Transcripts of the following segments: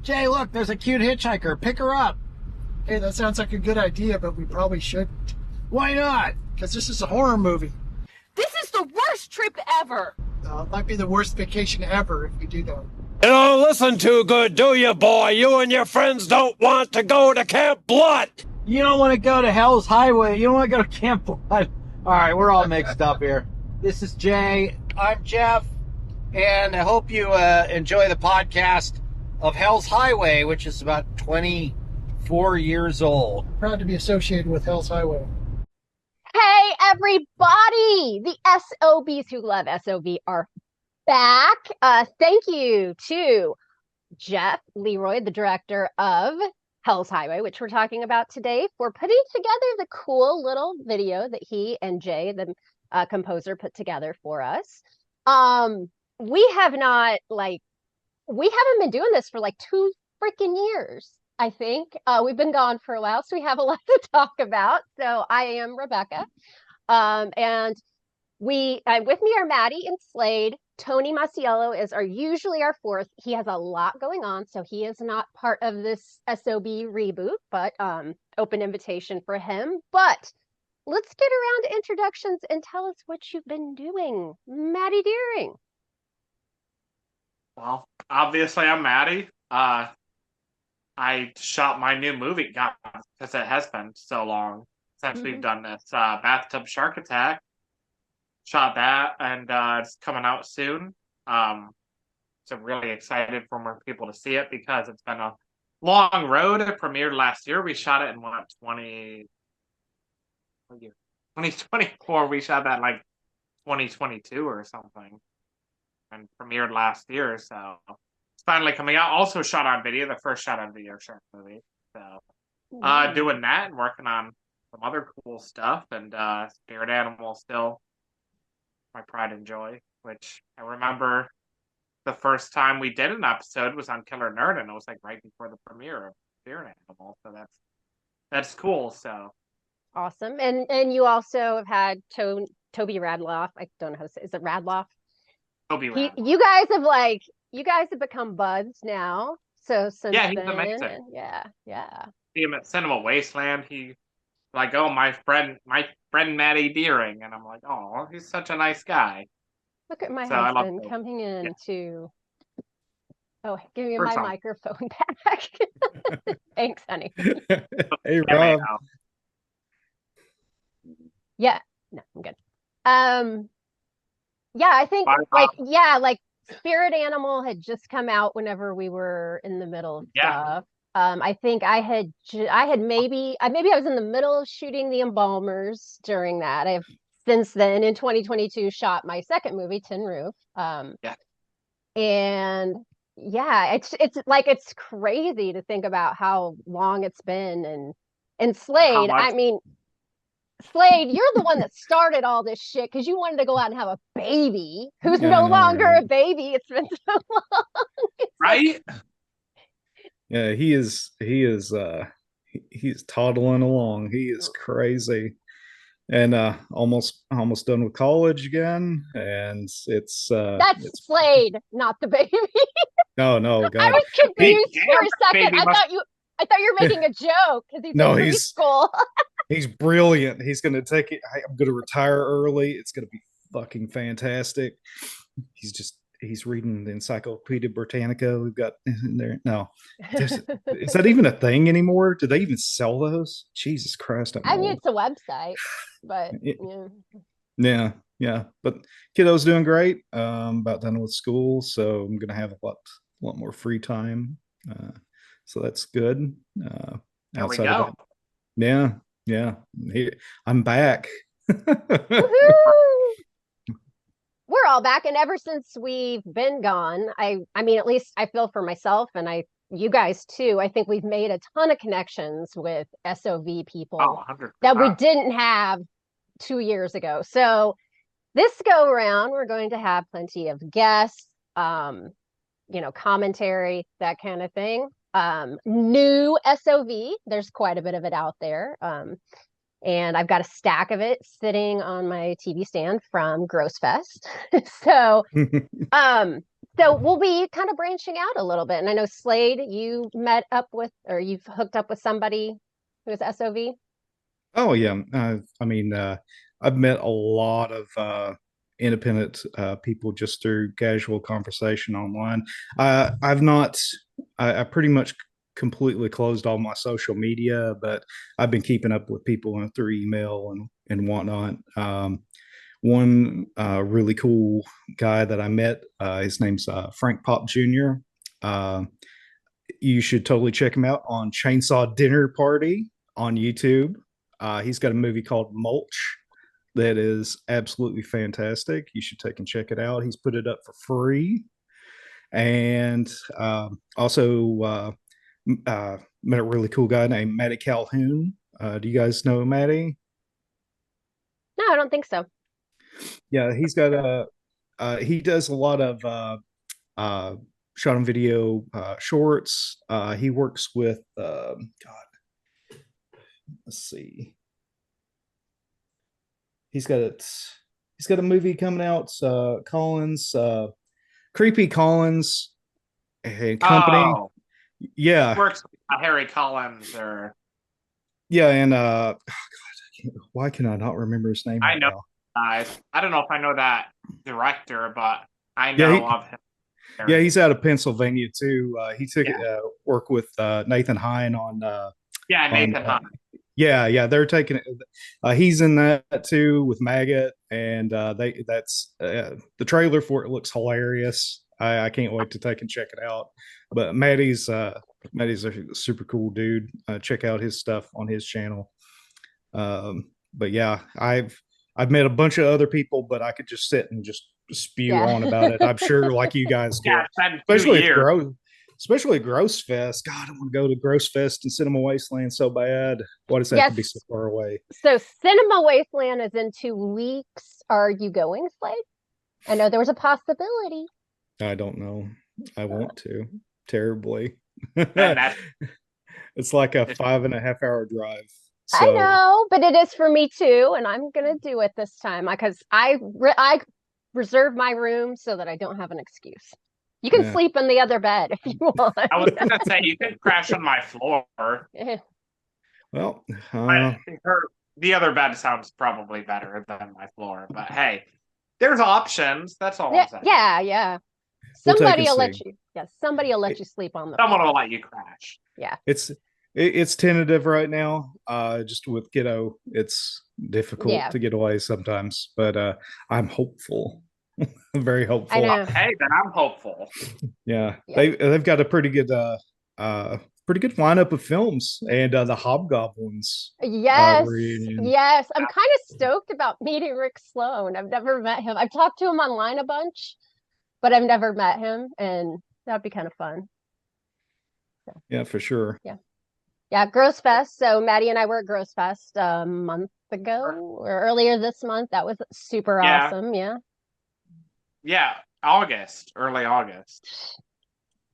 Jay, look, there's a cute hitchhiker. Pick her up. Hey, that sounds like a good idea, but we probably shouldn't. Why not? Because this is a horror movie. This is the worst trip ever. It might be the worst vacation ever if we do that. You don't listen too good, do you, boy? You and your friends don't want to go to Camp Blood. You don't want to go to Hell's Highway. You don't want to go to Camp Blood. All right, we're all mixed up here. This is Jay. I'm Jeff. And I hope you enjoy the podcast of Hell's Highway, which is about 24 years old. Proud to be associated with Hell's Highway. Hey, everybody! The SOBs who love SOV are back. Thank you to Jeff Leroy, the director of Hell's Highway, which we're talking about today, for putting together the cool little video that he and Jay, the composer, put together for us. We haven't been doing this for like 2 freaking years, I think. We've been gone for a while, so we have a lot to talk about. So I am Rebecca. And with me are Maddie and Slade. Tony Masiello is usually our fourth. He has a lot going on, so he is not part of this SOB reboot, but open invitation for him. But let's get around to introductions and tell us what you've been doing. Maddie Deering. Well, obviously I'm Maddie. I shot my new movie, because it has been so long since we've done this. Bathtub Shark Attack. Shot that, and it's coming out soon. So I'm really excited for more people to see it because it's been a long road. It premiered last year. We shot it in 2024. We shot that in like 2022 or something, and premiered last year. So it's finally coming out. Also shot on video, the first shot on video shark movie. So doing that and working on some other cool stuff, and Spirit Animal still my pride and joy, which I remember the first time we did an episode was on Killer Nerd, and it was like right before the premiere of Spirit Animal. So that's cool. So awesome. And you also have had Toby Radloff. I don't know how to say. Is it Radloff? Toby Radloff. You guys have become buds now. So since he's then, amazing. Yeah. See him at Cinema Wasteland. He like, oh, my friend Maddie Deering, and I'm like, oh, he's such a nice guy. Look at my husband coming in to. Oh, give me my microphone back. Thanks, honey. Hey, Rob. Yeah, no, I'm good. Yeah, I think like Spirit Animal had just come out whenever we were in the middle of stuff. I think I was in the middle of shooting The Embalmers during that. I've since then in 2022 shot my second movie, Tin Roof. And yeah, it's crazy to think about how long it's been. And Slade, Slade, you're the one that started all this shit because you wanted to go out and have a baby who's no longer a baby. It's been so long. Right? Yeah, he's toddling along. He is crazy, and almost done with college again. And it's Slade, not the baby. No, God. I was confused for a second. I thought you were making a joke because he's in preschool. He's brilliant. He's gonna take it. I'm gonna retire early. It's gonna be fucking fantastic. He's reading the Encyclopedia Britannica we've got in there. No, is that even a thing anymore? Do they even sell those? Jesus Christ! I mean, it's a website, but yeah. But kiddo's doing great. About done with school, so I'm gonna have a lot more free time. So that's good. Outside of that, yeah. I'm back. We're all back, and ever since we've been gone, I mean, at least I feel for myself, and you guys too. I think we've made a ton of connections with SOV people that we didn't have 2 years ago. So this go around, we're going to have plenty of guests, commentary, that kind of thing. New SOV, there's quite a bit of it out there. And I've got a stack of it sitting on my TV stand from Gross Fest. So So we'll be kind of branching out a little bit. And I know Slade, you met up with, or you've hooked up with somebody who is SOV. Oh yeah. I mean, I've met a lot of independent people just through casual conversation online. I've not. I pretty much completely closed all my social media, but I've been keeping up with people through email and whatnot. One really cool guy that I met, his name's Frank Pop Jr. You should totally check him out on Chainsaw Dinner Party on YouTube. He's got a movie called Mulch that is absolutely fantastic. You should take and check it out. He's put it up for free. And also met a really cool guy named Maddie Calhoun. Do you guys know Maddie? No, I don't think so. Yeah, he's got he does a lot of shot on video shorts. He works with God, let's see. He's got a movie coming out, Collins, Creepy Collins and Company. Oh, Yeah. works with Harry Collins or Yeah, and oh God, why can I not remember his name I right know now? guys. I don't know if I know that director, but I Yeah, know of him. Yeah, he's out of Pennsylvania too. He took Yeah. work with Nathan Hine on Yeah, on Nathan Hunt. yeah, they're taking it. He's in that too with Maggot, and that's the trailer for it looks hilarious. I can't wait to take and check it out. But Maddie's a super cool dude. Check out his stuff on his channel. But yeah, I've met a bunch of other people, but I could just sit and just spew Yeah. on about it. I'm sure, like you guys could, Yeah, it's been 2 especially at years. especially at Gross Fest. God, I want to go to Gross Fest and Cinema Wasteland so bad. Why does that have to be so Yes. far away? So Cinema Wasteland is in 2 weeks. Are you going, Slade? I know there was a possibility. I don't know. I want to terribly. And that's It's like a 5.5 hour drive. I So know, but it is for me too, and I'm gonna do it this time because I reserve my room so that I don't have an excuse. You can Yeah. sleep in the other bed if you want. I was gonna say you could crash on my floor. well, The other bed sounds probably better than my floor, but hey, there's options. That's all Yeah, I'm saying. yeah. We'll take Somebody and will let see. you. Yes, somebody will let you sleep on the Someone floor. will let you crash. Yeah. It's tentative right now. Just with kiddo, it's difficult Yeah. to get away sometimes. But I'm hopeful. I'm very hopeful. I know. Hey, then I'm hopeful. Yeah, Yeah. they've got a pretty good lineup of films, and the Hobgoblins Yes, reunion. yes. I'm kind of stoked about meeting Rick Sloan. I've never met him. I've talked to him online a bunch, but I've never met him, and that'd be kind of fun. Yeah, for sure. Yeah, Gross Fest. So Maddie and I were at Gross Fest a month ago or earlier this month. That was super Yeah. awesome. Yeah. Yeah, early August.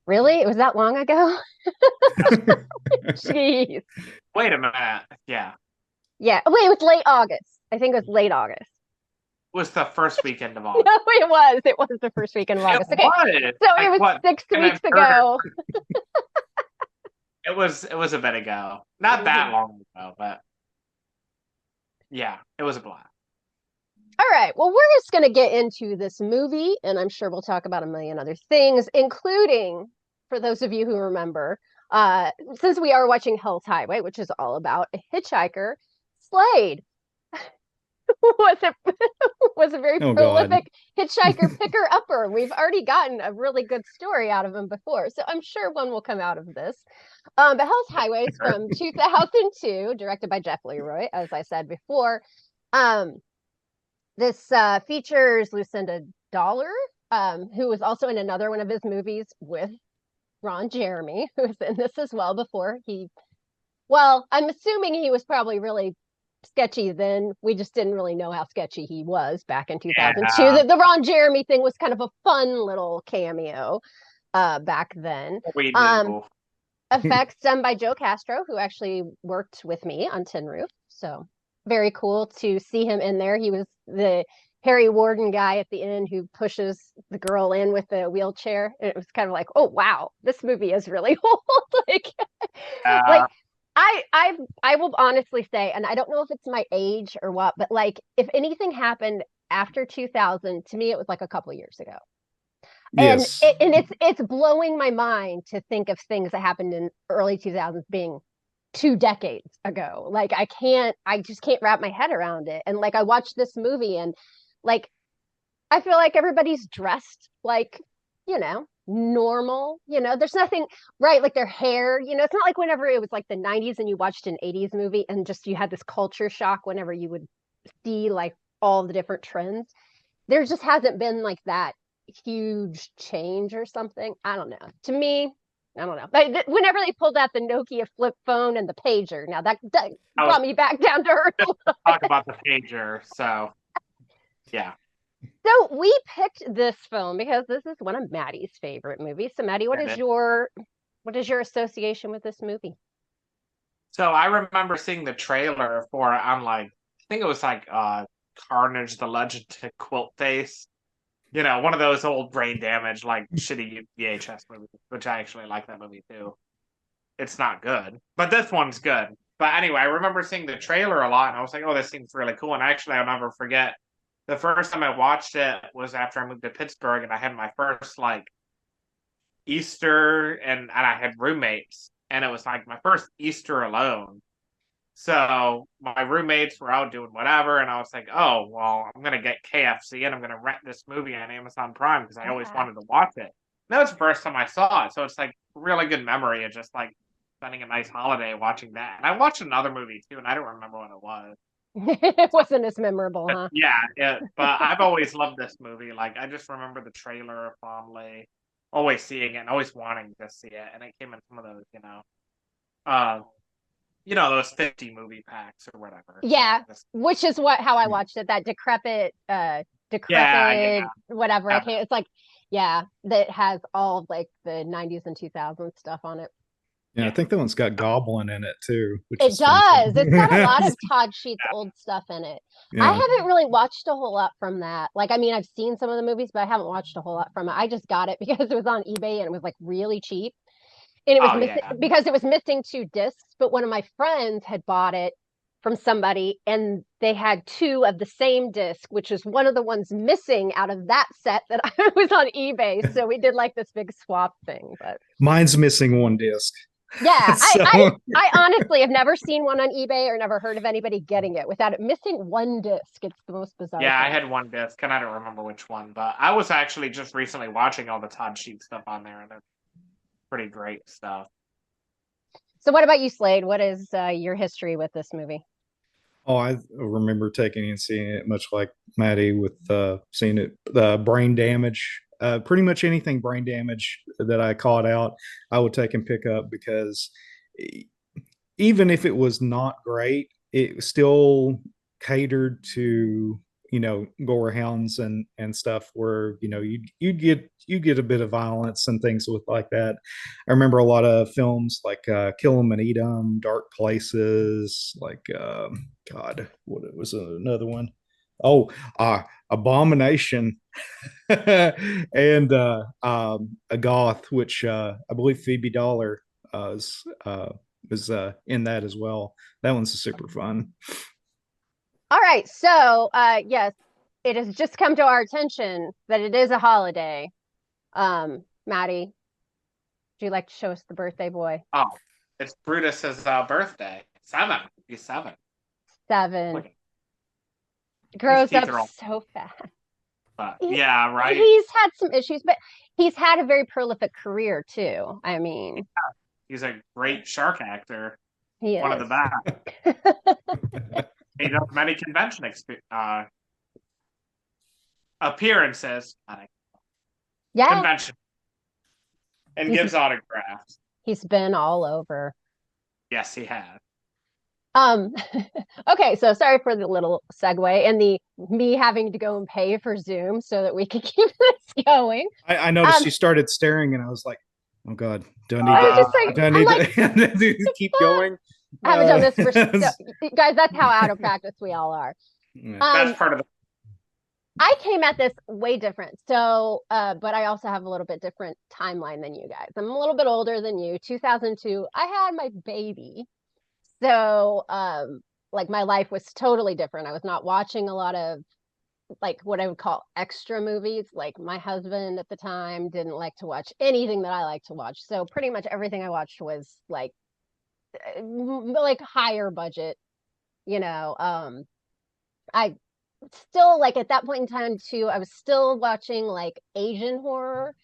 Really? It was that long ago? Jeez. Wait a minute. Yeah, Yeah. Wait, it was late August. I think it was late August. it was the first weekend of August. No, it was. It was the first weekend of August. Okay. was. So Like, it was what, 6 and weeks then ago. It was a bit ago. Not that long ago, but yeah, it was a blast. All right. Well, we're just going to get into this movie, and I'm sure we'll talk about a million other things, including, for those of you who remember, since we are watching Hell's Highway, which is all about a hitchhiker, Slade was a very Oh, God. prolific hitchhiker picker-upper. We've already gotten a really good story out of him before, so I'm sure one will come out of this. But Hell's Highway is from 2002, directed by Jeff Leroy, as I said before. This features Lucinda Dollar, who was also in another one of his movies with Ron Jeremy, who was in this as well before well, I'm assuming he was probably really sketchy then. We just didn't really know how sketchy he was back in 2002. Yeah. The Ron Jeremy thing was kind of a fun little cameo back then. We knew. Effects done by Joe Castro, who actually worked with me on Tin Roof. So very cool to see him in there. He was Harry Warden guy at the end who pushes the girl in with the wheelchair. And it was kind of like, oh wow, this movie is really old. Like Uh, I will honestly say, and I don't know if it's my age or what, but like if anything happened after 2000, to me it was like a couple years ago. And Yes. it's blowing my mind to think of things that happened in early 2000s being 2 decades ago. Like I just can't wrap my head around it. And like I watched this movie and like I feel like everybody's dressed like, normal, there's nothing right, like their hair, it's not like whenever it was like the 90s and you watched an 80s movie and just you had this culture shock whenever you would see like all the different trends. There just hasn't been like that huge change or something. I don't know. To me, I don't know. Whenever they pulled out the Nokia flip phone and the pager, now that brought me back down to earth. talk about the pager. So, yeah. So we picked this film because this is one of Maddie's favorite movies. So Maddie, what is your association with this movie? So I remember seeing the trailer for it on like I think it was like Carnage: The Legend to Quilt Face. One of those old brain damage like shitty VHS movies, which I actually like that movie too. It's not good, but this one's good. But anyway, I remember seeing the trailer a lot, and I was like, "Oh, this seems really cool." And actually, I'll never forget the first time I watched it was after I moved to Pittsburgh, and I had my first like Easter, and I had roommates, and it was like my first Easter alone. So my roommates were out doing whatever, and I was like, "Oh, well, I'm gonna get KFC, and I'm gonna rent this movie on Amazon Prime because I always wanted to watch it." And that was the first time I saw it, so it's like really good memory of just like spending a nice holiday watching that. And I watched another movie too, and I don't remember what it was. It wasn't as memorable, huh? Yeah, but I've always loved this movie. Like I just remember the trailer fondly, always seeing it and always wanting to see it, and it came in some of those, uh, those 50 movie packs or whatever. Yeah, So which is how I watched it. That decrepit, yeah. whatever. I can't. It's like, yeah, that has all like the 90s and 2000s stuff on it. Yeah, I think that one's got Goblin in it too. Which It is does. fantastic. It's got a lot of Todd Sheets old stuff in it. I Yeah. haven't really watched a whole lot from that. Like, I mean, I've seen some of the movies, but I haven't watched a whole lot from it. I just got it because it was on eBay and it was like really cheap. And it was missing because it was missing 2 discs, but one of my friends had bought it from somebody and they had 2 of the same disc, which is one of the ones missing out of that set that I was on eBay. So we did like this big swap thing. But Mine's missing 1 disc. yeah, So- I honestly have never seen one on eBay or never heard of anybody getting it without it missing 1 disc. It's the most bizarre Yeah, thing. I had 1 disc, and I don't remember which one, but I was actually just recently watching all the Todd Sheet stuff on there, and they're pretty great stuff. So what about you, Slade? What is your history with this movie? Oh, I remember taking and seeing it, much like Maddie with seeing it. Brain damage, pretty much anything brain damage that I caught out, I would take and pick up because even if it was not great, it still catered to gore hounds and stuff where you'd get a bit of violence and things like that. I remember a lot of films like Kill 'Em and Eat 'Em, Dark Places, like God, what was another one? Oh, Abomination, and a Goth, which I believe Phoebe Dollar was in that as well. That one's super fun. All right, so yes, it has just come to our attention that it is a holiday. Maddie, would you like to show us the birthday boy? Oh, it's Brutus's birthday. 7. He's 7. 7. Look, Grows teeth up are all- so fast. but yeah, right. He's had some issues, but he's had a very prolific career too. I mean, He's a great shark actor. he One is. of the best. He does many convention appearances. Yeah, Convention. And gives autographs. he's been all over. Yes, he has. Okay, so sorry for the little segue and the me having to go and pay for Zoom so that we could keep this going. I noticed you started staring, and I was like, "Oh God, do I need I was to? just like, do I need to keep going?" I haven't done this for guys. That's how out of practice we all are. That's part of I came at this way different. So, but I also have a little bit different timeline than you guys. I'm a little bit older than you. 2002, I had my baby. So, like my life was totally different. I was not watching a lot of like what I would call extra movies. Like my husband at the time didn't like to watch anything that I like to watch. So pretty much everything I watched was like higher budget, you know. I still like at that point in time too, I was still watching like Asian horror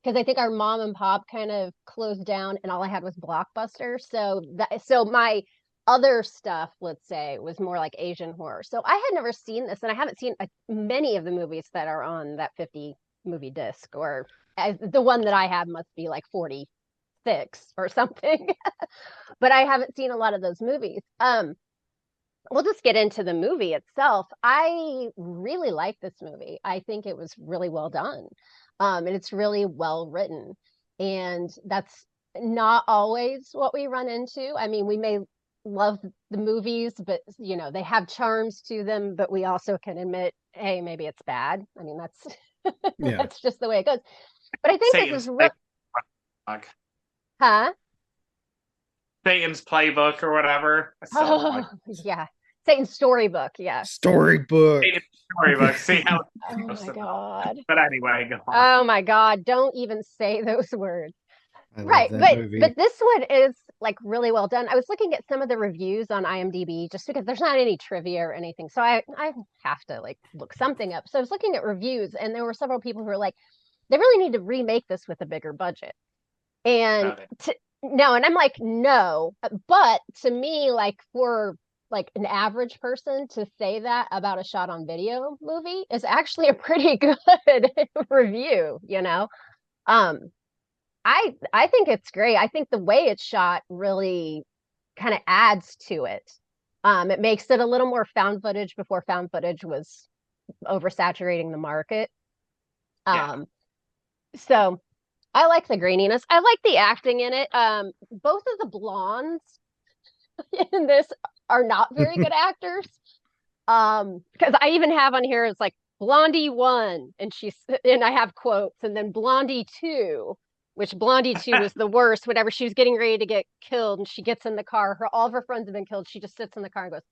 because I think our mom and pop kind of closed down and all I had was Blockbuster. So my other stuff, let's say, was more like Asian horror. So I had never seen this and I haven't seen many of the movies that are on that 50 movie disc, or the one that I have must be like 46 or something. But I haven't seen a lot of those movies. We'll just get into the movie itself. I really like this movie. I think it was really well done. And it's really well written. And that's not always what we run into. I mean, we may love the movies, but you know, they have charms to them, but we also can admit, hey, maybe it's bad. I mean, that's just the way it goes. But I think Satan's this is playbook. huh? Satan's playbook or whatever. Yeah. Satan's storybook, yeah. Storybook. Satan's storybook. See how Oh my God. But anyway, go on. Oh my God. Don't even say those words. Right. But this one is like really well done. I was looking at some of the reviews on IMDb just because there's not any trivia or anything. So I have to like look something up. So I was looking at reviews and there were several people who were like, they really need to remake this with a bigger budget. And no, and I'm like, no. But to me, like for like an average person to say that about a shot on video movie is actually a pretty good review, you know. I think it's great. I think the way it's shot really kind of adds to it. It makes it a little more found footage before found footage was oversaturating the market. So I like the graininess. I like the acting in it. Both of the blondes in this are not very good actors. Because I even have on here, it's like Blondie 1, and I have quotes, and then Blondie 2, which Blondie 2 was the worst. Whenever she was getting ready to get killed and she gets in the car, all of her friends have been killed. She just sits in the car and goes,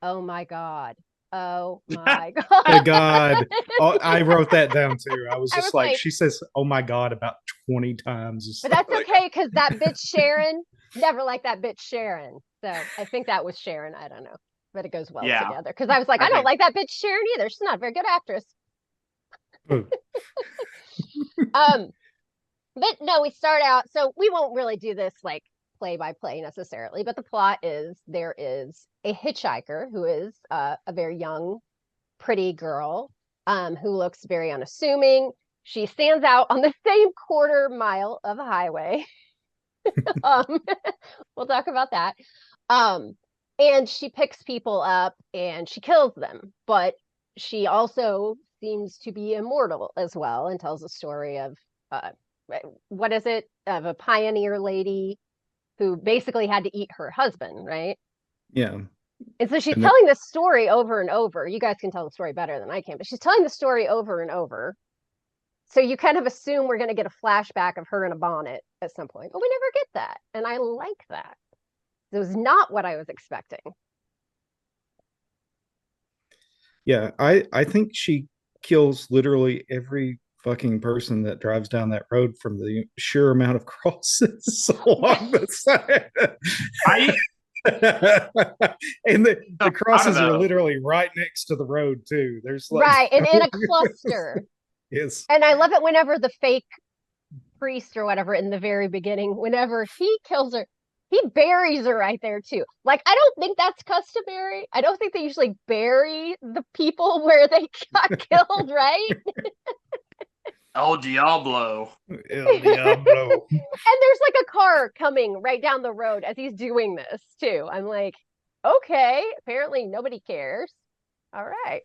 "Oh my God. Oh my God." Oh God. Oh, I wrote that down too. I was just like, she says, "Oh my God," about 20 times. But that's okay, because that bitch Sharon, never liked that bitch Sharon. So I think that was Sharon. I don't know. But it goes well together. Because I was like, I don't like that bitch Sharon either. She's not a very good actress. But no, we start out, so we won't really do this like play by play necessarily, but the plot is there is a hitchhiker who is a very young, pretty girl who looks very unassuming. She stands out on the same quarter mile of a highway. We'll talk about that. And she picks people up and she kills them, but she also seems to be immortal as well and tells a story of what is it, of a pioneer lady who basically had to eat her husband, right? Yeah. And so she's telling this story over and over. You guys can tell the story better than I can, but she's telling the story over and over. So you kind of assume we're going to get a flashback of her in a bonnet at some point, but we never get that. And I like that. It was not what I was expecting. Yeah, I think she kills literally every fucking person that drives down that road from the sheer amount of crosses along the side. And the crosses are literally right next to the road too. There's like right, and in a cluster. Yes. And I love it whenever the fake priest or whatever in the very beginning, whenever he kills her, he buries her right there too. Like, I don't think that's customary. I don't think they usually bury the people where they got killed, right? El Diablo. El Diablo. And there's like a car coming right down the road as he's doing this too. I'm like, okay, apparently nobody cares. All right.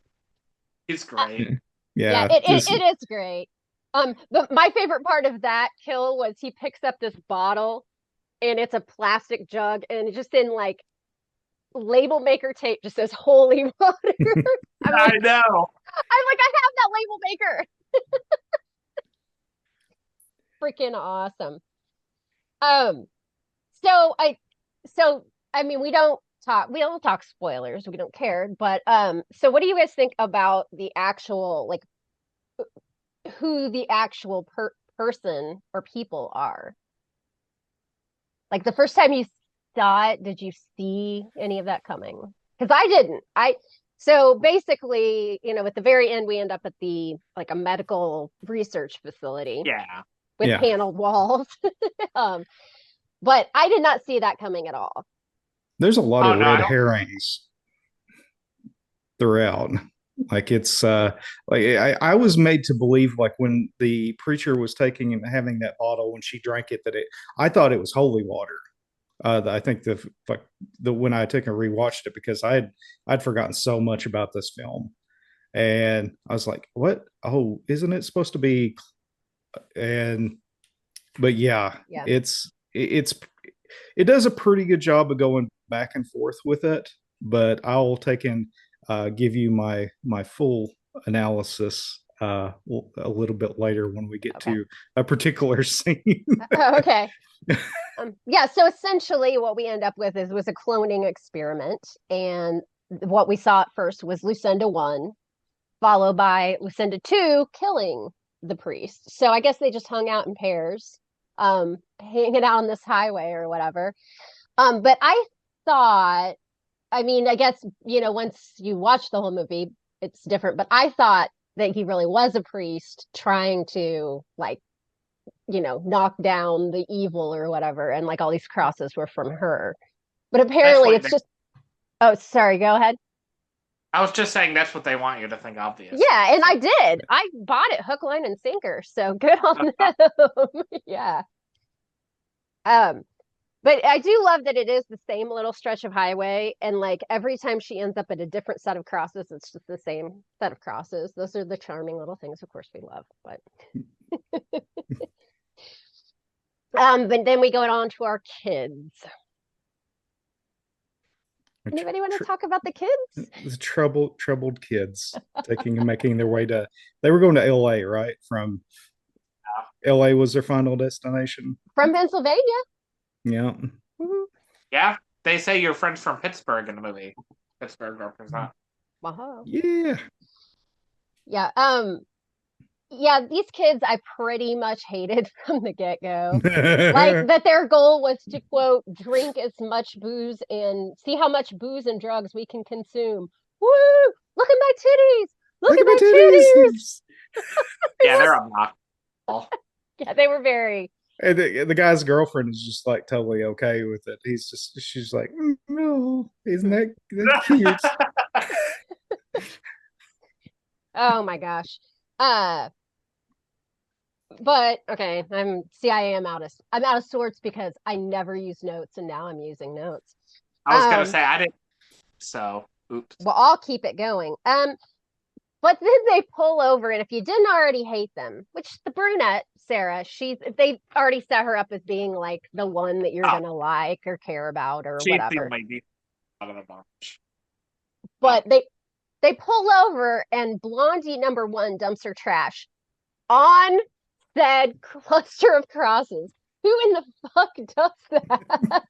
It's great. Yeah, it is great. My favorite part of that kill was he picks up this bottle and it's a plastic jug and it's just in like label maker tape just says holy water. I know. I'm like, I label maker. Freaking awesome. So I mean, we don't talk spoilers. We don't care. But so what do you guys think about the actual, like, who the actual person or people are? Like, the first time you saw it, did you see any of that coming? Because I didn't. So basically, at the very end, we end up at a medical research facility. Yeah. With Yeah. paneled walls. But I did not see that coming at all. There's a lot of no, red herrings throughout. Like, it's like I was made to believe, like, when the preacher was taking and having that bottle, when she drank it, I thought it was holy water. I think when I took and rewatched it, because I'd forgotten so much about this film, and I was like, what? Oh, isn't it supposed to be? But yeah. It does a pretty good job of going back and forth with it, but I'll take and give you my full analysis a little bit later when we get to a particular scene. Okay. So essentially what we end up with was a cloning experiment, and what we saw at first was Lucinda 1, followed by Lucinda 2 killing the priest. So I guess they just hung out in pairs, hanging out on this highway or whatever. But I thought, I mean, I guess, once you watch the whole movie, it's different. But I thought that he really was a priest trying to, knock down the evil or whatever. And all these crosses were from her. But apparently it's just, oh, sorry, go ahead. I was just saying that's what they want you to think, obviously. Yeah, and I did. I bought it hook, line, and sinker. So good on them. Yeah. But I do love that it is the same little stretch of highway, and every time she ends up at a different set of crosses, it's just the same set of crosses. Those are the charming little things, of course, we love. But but then we go on to our kids. Anybody want to talk about the kids? The troubled kids taking and making their way they were going to LA, right? From LA was their final destination. From Pennsylvania. Yeah. Mm-hmm. Yeah. They say you're friends from Pittsburgh in the movie. Pittsburgh represents. Wow. Yeah. Yeah. Yeah, these kids I pretty much hated from the get-go. That their goal was to, quote, drink as much booze and see how much booze and drugs we can consume. Woo! Look at my titties! Look at my titties! Yeah, they're obnoxious. Yeah, they were very. And the guy's girlfriend is just totally okay with it. She's like, no, isn't that cute? Oh my gosh. But okay, I'm out of sorts because I never use notes, and now I'm using notes. I was gonna say I didn't, so oops. Well, I'll keep it going. But then they pull over, and if you didn't already hate them, which the brunette Sarah, they already set her up as being the one that you're gonna like or care about or She's whatever. the only decent out of the bunch. But they pull over, and Blondie number 1 dumps her trash on said cluster of crosses. Who in the fuck does that?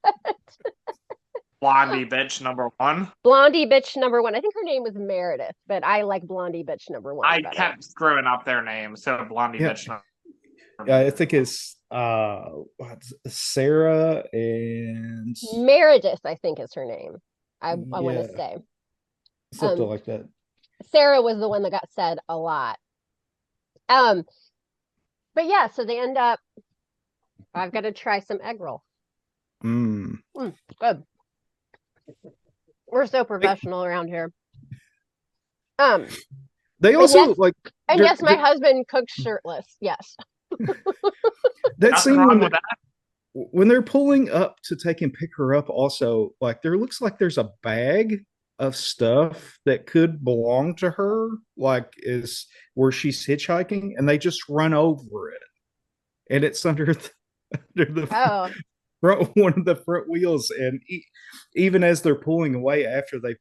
Blondie bitch number 1. Blondie bitch number 1. I think her name was Meredith, but I like Blondie bitch number 1. I better. kept screwing up their names, so Blondie bitch number 1. Yeah, I think it's Sarah and Meredith, I think is her name. I want to say something like that. Sarah was the one that got said a lot. But yeah, so they end up. I've got to try some egg roll. Good. We're so professional around here. They also yes, my husband cooks shirtless. Yes. That scene when they're pulling up to take and pick her up, also there looks like there's a bag of stuff that could belong to her, is where she's hitchhiking, and they just run over it, and it's under the front one of the front wheels, and even as they're pulling away after they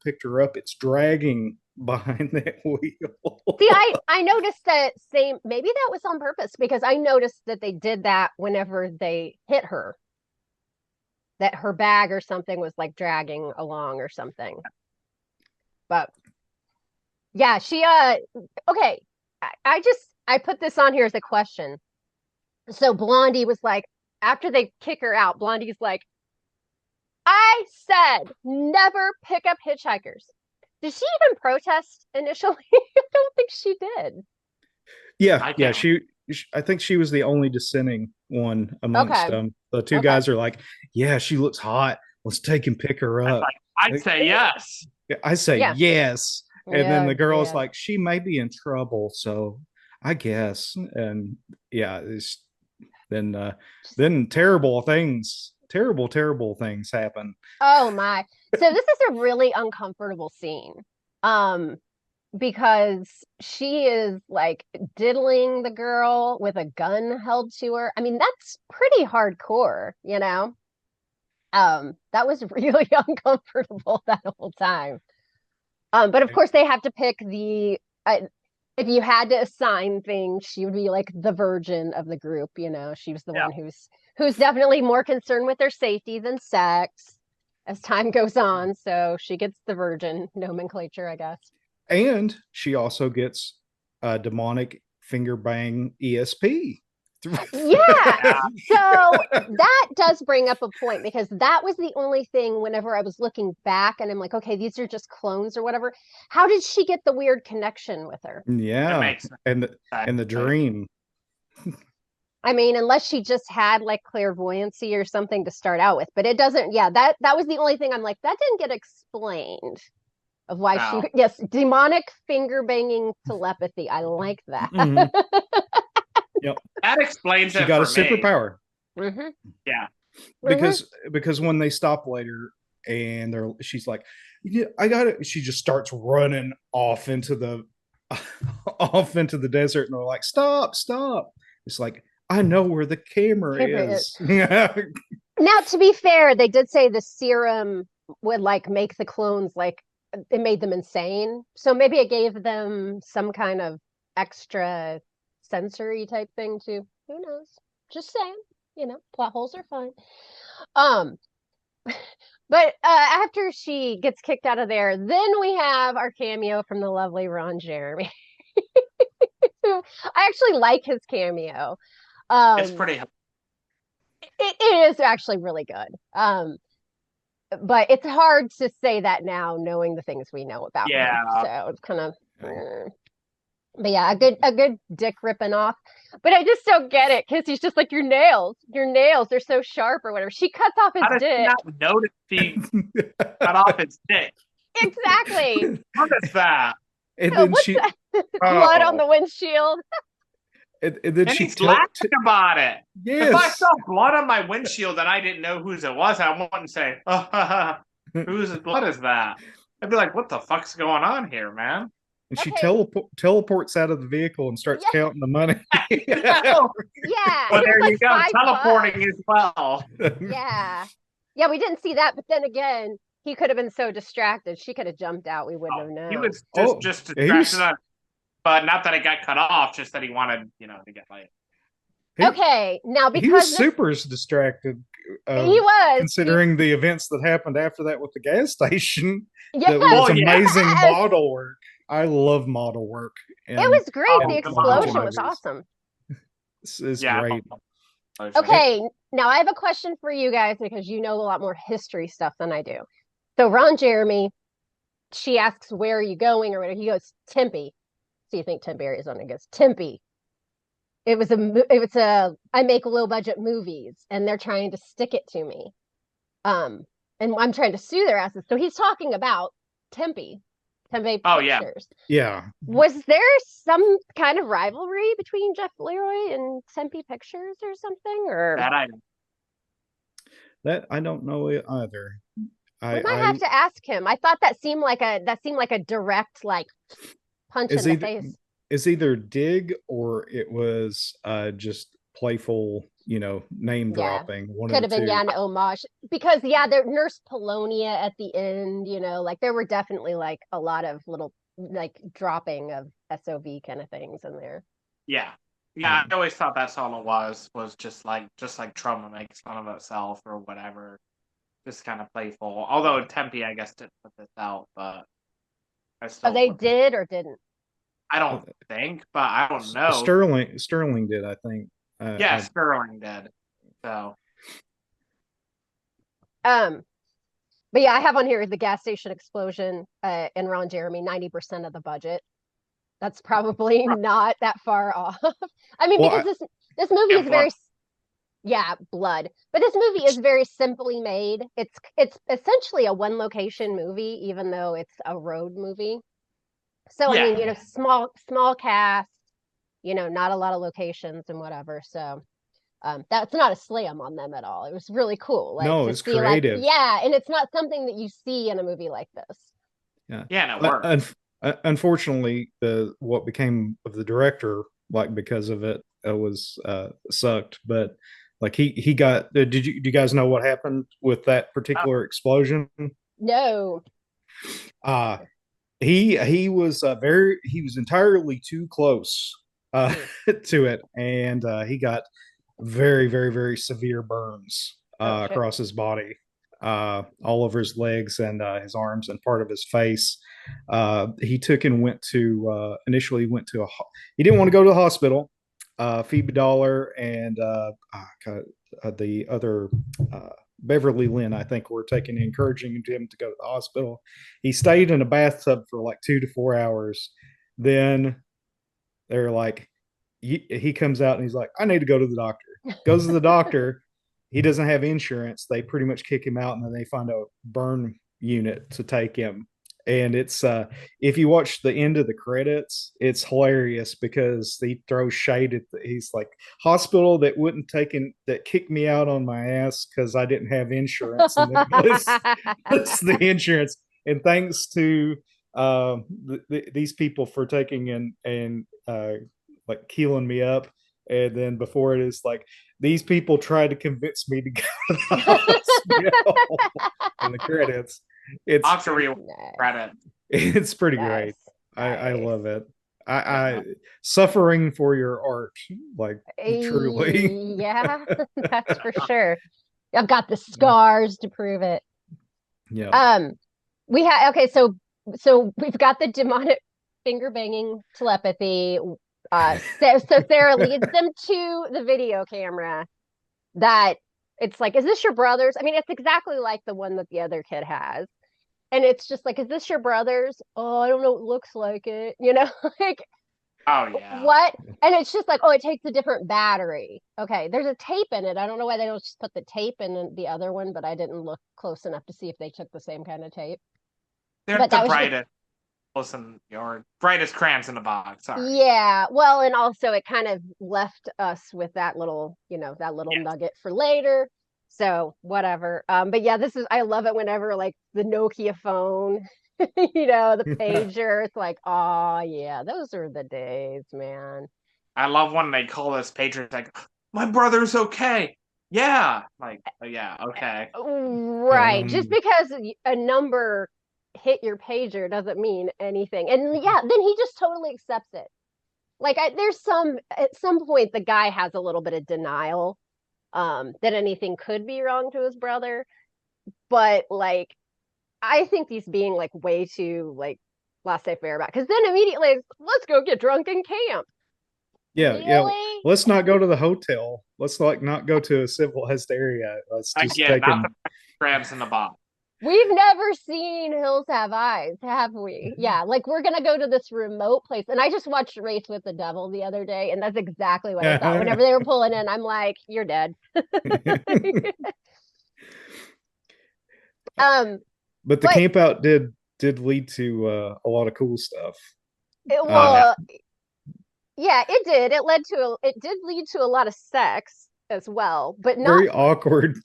picked her up, it's dragging behind that wheel. See, I noticed that same, maybe that was on purpose because I noticed that they did that whenever they hit her, that her bag or something was like dragging along or something. But yeah, she okay. I put this on here as a question. So Blondie was like, after they kick her out, Blondie's like, I said never pick up hitchhikers. Did she even protest initially? I don't think she did. Yeah. I think she was the only dissenting one amongst Okay. them. The two Okay. guys are like, yeah, she looks hot. Let's take and pick her up. I'd say yes. I say Yeah. yes. And then the girl's yeah. like, she may be in trouble, so I guess. And yeah, then terrible things happen. Oh my. So this is a really uncomfortable scene. Because she is like diddling the girl with a gun held to her. I mean, that's pretty hardcore, you know? That was really uncomfortable that whole time. But of course they have to pick if you had to assign things, she would be like the virgin of the group, you know. She was the one who's definitely more concerned with their safety than sex as time goes on. So she gets the virgin nomenclature, I guess. And she also gets a demonic finger bang ESP. Yeah. So that does bring up a point because that was the only thing whenever I was looking back and I'm like, okay, these are just clones or whatever. How did she get the weird connection with her? Yeah. And the dream. I mean, unless she just had like clairvoyancy or something to start out with, but it doesn't. Yeah, that was the only thing I'm like, that didn't get explained of why she. Yes, demonic finger banging telepathy. I like that. Mm-hmm. Yep, that explains it. She got a me. superpower. Mm-hmm. Yeah, because when they stop later and she's like, yeah, I got it. She just starts running off into the desert, and they're like, stop. It's like, I know where the camera is. Now, to be fair, they did say the serum would like make the clones like it made them insane. So maybe it gave them some kind of extra sensory type thing too. Who knows? Just saying, you know, plot holes are fine. But after she gets kicked out of there, then we have our cameo from the lovely Ron Jeremy. I actually like his cameo. It's pretty. It is actually really good. But it's hard to say that now, knowing the things we know about him. So it's kind of. But yeah, a good dick ripping off. But I just don't get it because he's just like, your nails, they're so sharp or whatever. She cuts off his dick. How did not notice he cut off his dick? Exactly. What is that? And then blood on the windshield. And then he's laughing about it. Yes. If I saw blood on my windshield and I didn't know whose it was, I wouldn't say, whose blood is that? I'd be like, what the fuck's going on here, man? And she teleports out of the vehicle and starts counting the money. Yeah. Well, there you go. Teleporting as well. Yeah. Yeah, we didn't see that. But then again, he could have been so distracted. She could have jumped out. We wouldn't have known. He was just distracted. But not that it got cut off, just that he wanted, to get laid. Okay, now because he was super distracted. He was considering the events that happened after that with the gas station. Yeah, that was amazing model work. I love model work. It was great. The explosion was awesome. This is great. Okay, now I have a question for you guys because you know a lot more history stuff than I do. So Ron Jeremy, she asks, "Where are you going?" or whatever. He goes, "Tempe." So you think Tempe, Arizona? He goes, "Tempe." It was a I make low budget movies and they're trying to stick it to me. And I'm trying to sue their asses. So he's talking about Tempe Pictures. Yeah. Was there some kind of rivalry between Jeff Leroy and Tempe Pictures or something? Or that I don't know either. I might have to ask him. I thought that seemed like a direct punch in the face. It's either dig or it was just playful, name dropping. Could have been an homage because their Nurse Polonia at the end, there were definitely a lot of little like dropping of SOV kind of things in there. Yeah. Yeah, I always thought that's all it was just like Trauma makes fun of itself or whatever. Just kind of playful. Although Tempe, I guess, didn't put this out, but I still. Oh, they did or didn't? I don't think, but I don't know. Sterling did, I think. Yeah, Sterling did. So. But yeah, I have on here the gas station explosion in Ron Jeremy, 90% of the budget. That's probably not that far off. I mean, Well, because this movie is very, yeah, blood. But this movie is very simply made. It's essentially a one location movie, even though it's a road movie. So Yeah. I mean, you know, small cast, you know, not a lot of locations and whatever. So that's not a slam on them at all. It was really cool. Like, no, to it's see, creative. like, yeah, and it's not something that you see in a movie like this. Yeah, yeah, and it worked. Unfortunately, what became of the director, like because of it, was sucked. But like he got. Do you guys know what happened with that particular explosion? No. He was he was entirely too close to it, and he got very, very, very severe burns across his body, all over his legs and his arms and part of his face. He took and went to initially went to he didn't want to go to the hospital. Phoebe Dollar and the other Beverly Lynn, I think, were encouraging him to go to the hospital. He stayed in a bathtub for like 2 to 4 hours. Then they're like, he comes out and he's like, I need to go to the doctor. Goes to the doctor. He doesn't have insurance. They pretty much kick him out, and then they find a burn unit to take him. And it's if you watch the end of the credits, it's hilarious because he throws shade at he's like, hospital that that kicked me out on my ass because I didn't have insurance, and it's the insurance. And thanks to these people for taking and like healing me up. And then before it is like, these people tried to convince me to go to the hospital. In the credits, it's credit. It's pretty great. I love it. I suffering for your art, like, truly. Yeah, that's for sure. I've got the scars to prove it. Yeah. We have so we've got the demonic finger banging telepathy. So Sarah leads them to the video camera that it's like, is this your brother's? I mean, it's exactly like the one that the other kid has. And it's just like, is this your brother's? Oh, I don't know. It looks like it, you know, like, oh yeah. What? And it's just like, oh, it takes a different battery. Okay, there's a tape in it. I don't know why they don't just put the tape in the other one, but I didn't look close enough to see if they took the same kind of tape. They're the brightest. Listen, your brightest crayons in the box. Sorry. Yeah, well, and also it kind of left us with that little, nugget for later. So whatever. But yeah, I love it whenever like the Nokia phone, the pager. It's like, oh yeah, those are the days, man. I love when they call this pager. It's like, my brother's okay. Yeah, like, yeah, okay. Right. Just because a number hit your pager doesn't mean anything. And yeah, then he just totally accepts it. Like, at some point the guy has a little bit of denial that anything could be wrong to his brother, but like, I think he's being like way too like laissez-faire about, because then immediately, let's go get drunk in camp. Yeah, really? Yeah. Let's not go to the hotel. Let's like not go to a civilized area. Let's just take not the crabs in the box. We've never seen Hills Have Eyes, have we? Yeah, like, we're gonna go to this remote place. And I just watched Race with the Devil the other day, and that's exactly what I thought. Whenever they were pulling in, I'm like, you're dead. But the camp out did lead to a lot of cool stuff. Yeah, it did. It did lead to a lot of sex as well, but not very awkward.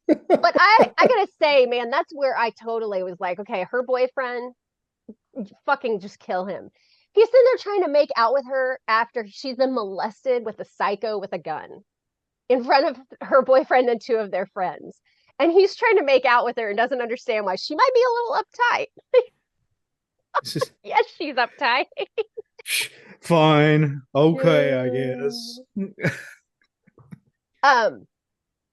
But I gotta say, man, that's where I totally was like, okay, her boyfriend, fucking just kill him. He's sitting there trying to make out with her after she's been molested with a psycho with a gun in front of her boyfriend and two of their friends. And he's trying to make out with her and doesn't understand why she might be a little uptight. It's just Yes, she's uptight. fine. Okay, I guess.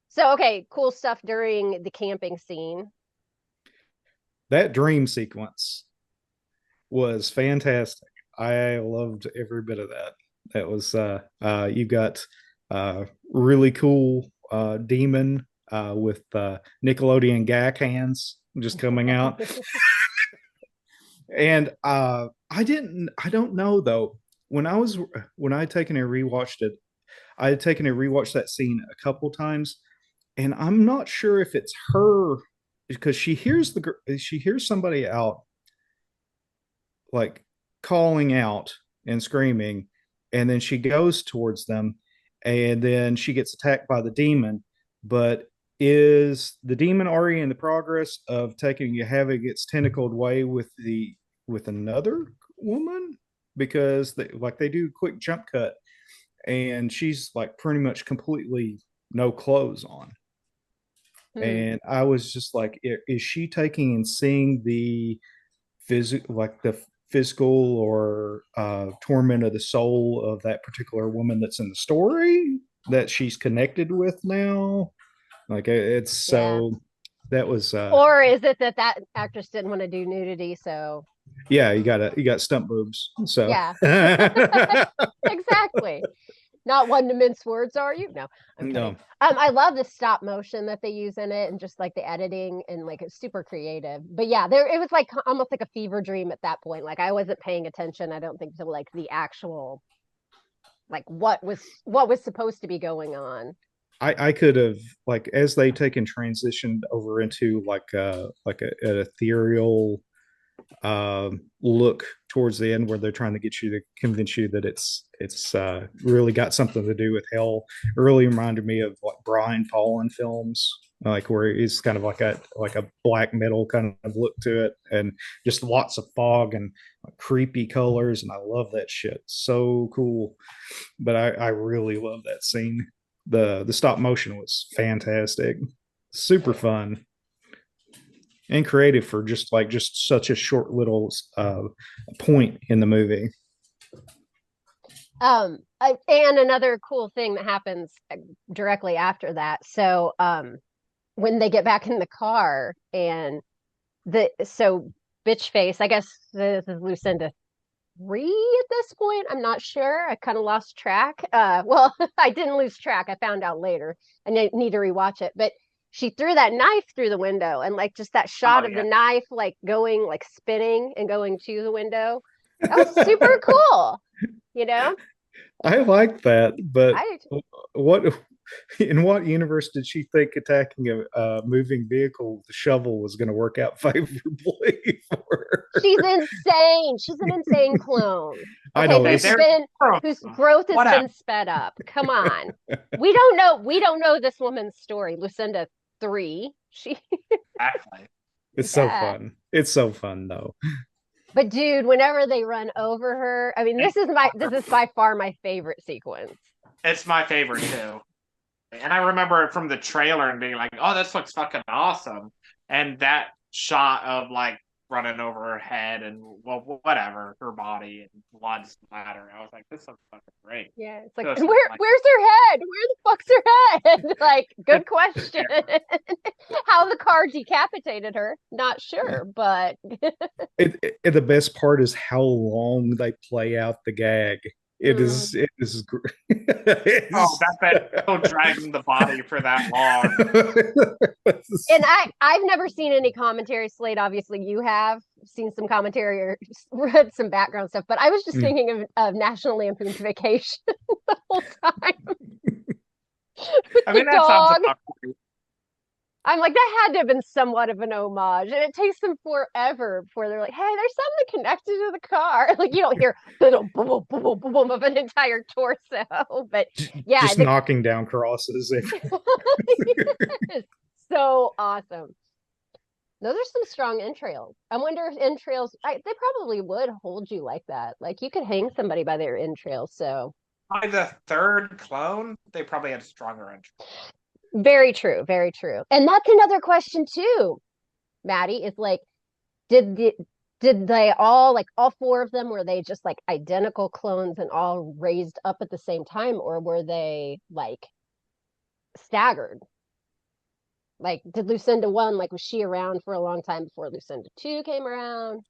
So okay, cool stuff during the camping scene. That dream sequence was fantastic. I loved every bit of that. That was you got really cool demon with Nickelodeon gag hands just coming out. And I don't know though. When I had taken and rewatched it, I had taken and rewatched that scene a couple times, and I'm not sure if it's her because she hears somebody out like calling out and screaming, and then she goes towards them, and then she gets attacked by the demon. But is the demon already in the progress of having its tentacled way with another woman? Because they do a quick jump cut, and she's like pretty much completely no clothes on. And I was just like, is she taking and seeing the physical or torment of the soul of that particular woman that's in the story that she's connected with now? Like it's so that was Or is it that actress didn't want to do nudity, so yeah, you got stump boobs. So yeah. Exactly. Not one to mince words, are you? No, I'm kidding. No. I love the stop motion that they use in it, and just like the editing, and like it's super creative. But yeah, it was like almost like a fever dream at that point. Like I wasn't paying attention, I don't think, to like the actual, like what was supposed to be going on. I could have, like, as they taken transitioned over into an ethereal look towards the end, where they're trying to get you to convince you that it's really got something to do with hell. It really reminded me of like Brian Fallen films, like where it's kind of like a black metal kind of look to it, and just lots of fog and creepy colors, and I love that shit. So cool. But I really love that scene. The stop motion was fantastic, super fun and creative for just such a short little point in the movie. And another cool thing that happens directly after that. So when they get back in the car, and bitch face, I guess this is Lucinda 3 at this point. I'm not sure. I kind of lost track. Well, I didn't lose track. I found out later. I need to rewatch it. But she threw that knife through the window, and like just that shot of the knife like going, like spinning and going to the window. That was super cool. I like that, but in what universe did she think attacking a moving vehicle with a shovel was going to work out favorably for her? She's insane. She's an insane clone. I know whose growth has been sped up. Come on. We don't know this woman's story. Lucinda 3. Exactly. It's so fun. It's so fun though. But dude, whenever they run over her, I mean, this is by far my favorite sequence. It's my favorite too. And I remember it from the trailer and being like, oh, this looks fucking awesome. And that shot of like running over her head and whatever, her body and blood splatter. I was like, this looks fucking great. Yeah, it's like, where's her head? Where the fuck's her head? Like, good question. How the car decapitated her, not sure, but the best part is how long they play out the gag. It is great. Don't drag the body for that long. And I've never seen any commentary. Slade, obviously you have seen some commentary or read some background stuff, but I was just thinking of National Lampoon's Vacation the whole time. I mean, that sounds about right. I'm like, that had to have been somewhat of an homage, and it takes them forever before they're like, hey, there's something connected to the car. Like, you don't hear boom, boom, boom, boom, boom of an entire torso, but yeah, just knocking down crosses. So awesome. Those are some strong entrails. I wonder if entrails, they probably would hold you like that. Like, you could hang somebody by their entrails. So by the third clone, they probably had stronger entrails. Very true, very true. And that's another question too, Maddie, is like, did did they all, like all four of them, were they just like identical clones and all raised up at the same time, or were they like staggered? Like, did Lucinda 1, like, was she around for a long time before Lucinda 2 came around?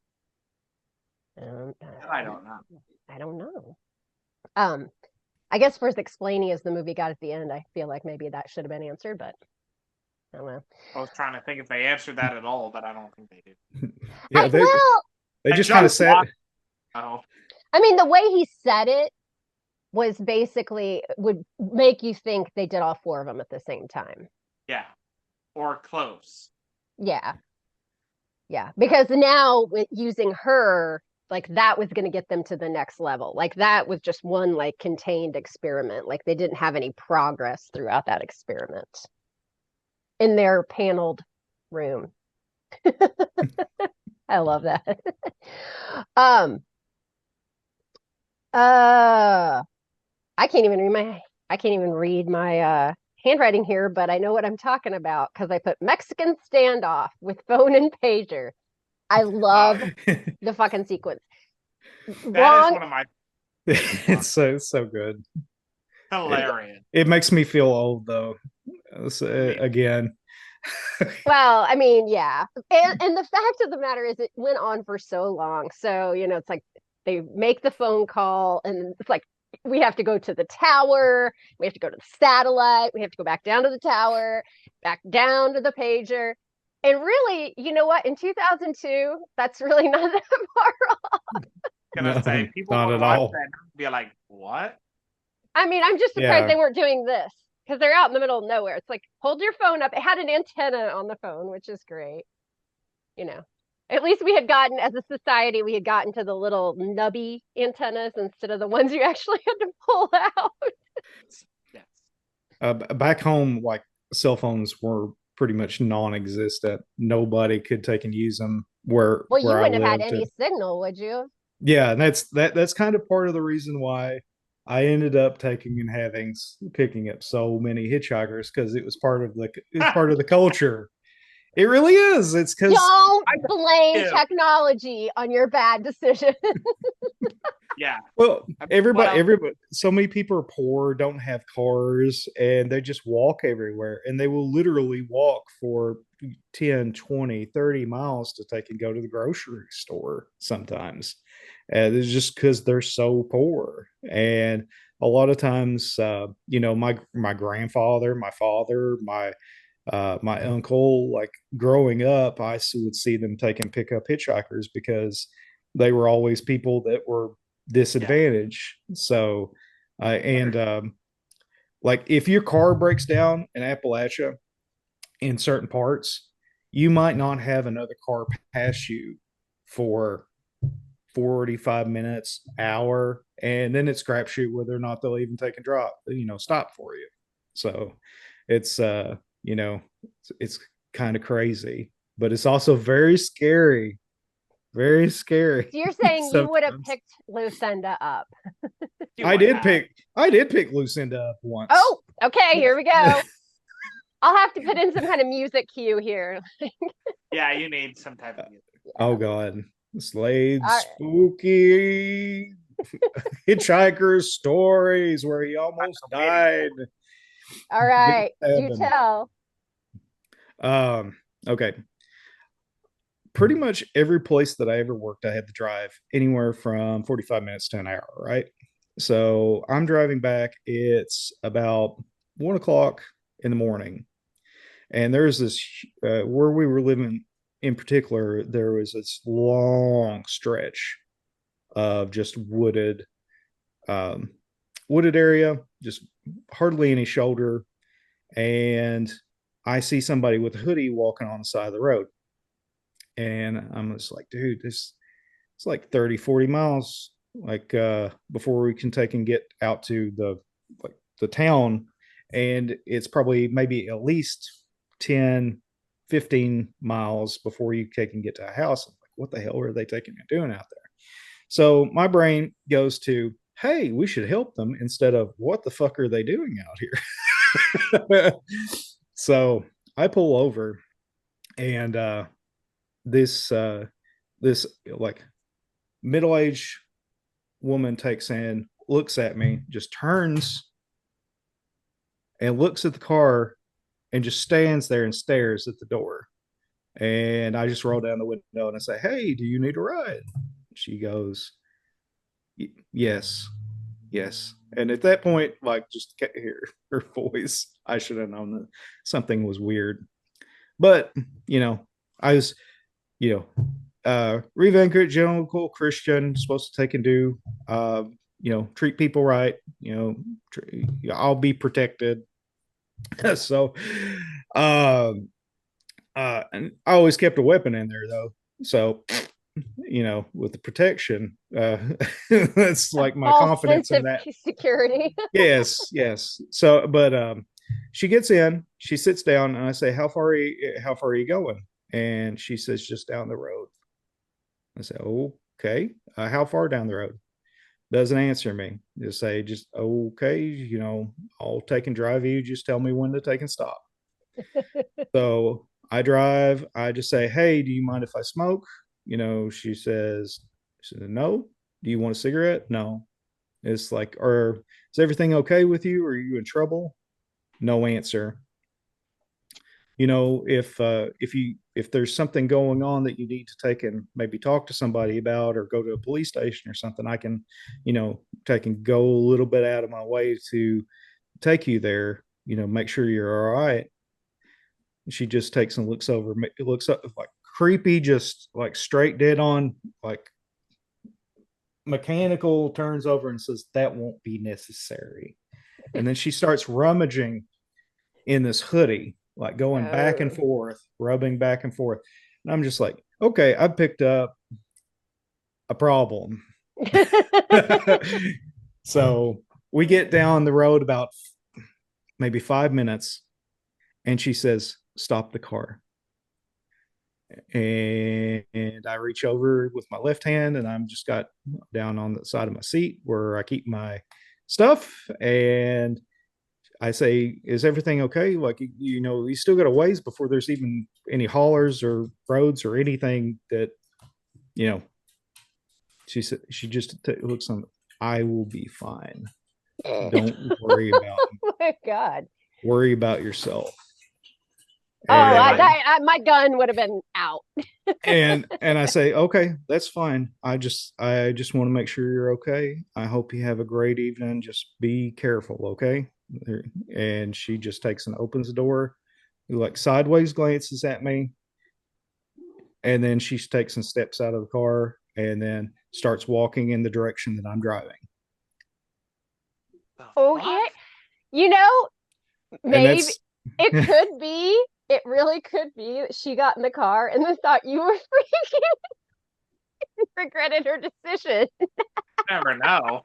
I don't know. I don't know. I guess for as explaining as the movie got at the end, I feel like maybe that should have been answered, but I don't know. I was trying to think if they answered that at all, but I don't think they did. Yeah, they just kind of said. Oh, I mean, the way he said it was basically would make you think they did all four of them at the same time. yeah, or close. Yeah. Yeah, because now with using her, like that was going to get them to the next level. Like that was just one like contained experiment. Like they didn't have any progress throughout that experiment in their paneled room. I love that. I can't even read my handwriting here, but I know what I'm talking about because I put Mexican standoff with phone and pager. I love the fucking sequence. That is one of my It's so good. hilarious. It makes me feel old though. Again. Well, I mean, yeah. And the fact of the matter is it went on for so long. So, it's like they make the phone call and it's like we have to go to the tower, we have to go to the satellite, we have to go back down to the tower, back down to the pager. And really, you know what? In 2002, that's really not that far off. Gonna say people not would at watch all. that and be like, "What?" I mean, I'm just surprised Yeah. they weren't doing this because they're out in the middle of nowhere. It's like, hold your phone up. It had an antenna on the phone, which is great. At least we had gotten, as a society, we had gotten to the little nubby antennas instead of the ones you actually had to pull out. Yes. Back home, like cell phones were pretty much non-existent. Nobody could take and use them Well, you where I wouldn't have had lived. any signal, would you? Yeah, and that's kind of part of the reason why I ended up picking up so many hitchhikers because it was part of the culture. It really is. It's because Don't blame technology on your bad decision. Yeah. well, everybody, so many people are poor, don't have cars, and they just walk everywhere, and they will literally walk for 10, 20, 30 miles to take and go to the grocery store sometimes. And it's just because they're so poor. And a lot of times, my grandfather, my father, my uncle, like growing up, I would see them take and pick up hitchhikers because they were always people that were disadvantaged. So, like if your car breaks down in Appalachia in certain parts, you might not have another car pass you for 45 minutes, hour, and then it's crapshoot whether or not they'll even take a drop, stop for you. So it's it's kind of crazy, but it's also very scary. Very scary. So you're saying you would have picked Lucinda up. I did pick Lucinda up once. Oh, okay, here we go. I'll have to put in some kind of music cue here. Yeah, you need some type of music. Oh God. Slade spooky hitchhiker stories where he almost died. All right, do tell. Okay. Pretty much every place that I ever worked, I had to drive anywhere from 45 minutes to an hour, right? So I'm driving back. It's about 1:00 in the morning. And there's this, where we were living in particular, there was this long stretch of just wooded area, just hardly any shoulder. And I see somebody with a hoodie walking on the side of the road. And I'm just like, dude, it's like 30, 40 miles, like before we can take and get out to the town. And it's probably maybe at least 10, 15 miles before you take and get to a house. I'm like, what the hell are they taking and doing out there? So my brain goes to, hey, we should help them instead of what the fuck are they doing out here? So I pull over and this this like middle-aged woman takes in, looks at me, just turns and looks at the car and just stands there and stares at the door. And I just roll down the window and I say, "Hey, do you need a ride?" She goes, "Yes, yes." And at that point, like, just hear her voice. I should have known that something was weird. But, I was, Revancouver, general cool Christian, supposed to take and do, treat people right, I'll be protected. So, and I always kept a weapon in there though. So, with the protection, that's like my confidence in that. Security. Yes. So, but she gets in, she sits down, and I say, how far are you going? And she says, just down the road. I say, okay. How far down the road? Doesn't answer me. Just say, just okay, I'll take and drive you. Just tell me when to take and stop. So I drive. I just say, hey, do you mind if I smoke? She says, no. Do you want a cigarette? No. It's like, is everything okay with you? Are you in trouble? No answer. If there's something going on that you need to take and maybe talk to somebody about or go to a police station or something, I can, take and go a little bit out of my way to take you there, make sure you're all right. She just takes and looks up like creepy, just like straight dead on, like mechanical, turns over and says, that won't be necessary. And then she starts rummaging in this hoodie, like going back and forth, rubbing back and forth. And I'm just like, okay, I picked up a problem. So we get down the road about maybe 5 minutes, and she says, stop the car. And I reach over with my left hand, and I'm just got down on the side of my seat where I keep my stuff, and I say, is everything okay? Like, you still got a ways before there's even any haulers or roads or anything that, she said, she just looks on, I will be fine. Don't worry about it. Oh my God. Worry about yourself. My gun would have been out. and I say, okay, that's fine. I just want to make sure you're okay. I hope you have a great evening. Just be careful, okay? And she just takes and opens the door, like sideways glances at me, and then she takes and steps out of the car and then starts walking in the direction that I'm driving. Okay. Maybe it really could be that she got in the car and then thought you were freaking regretted her decision. Never know.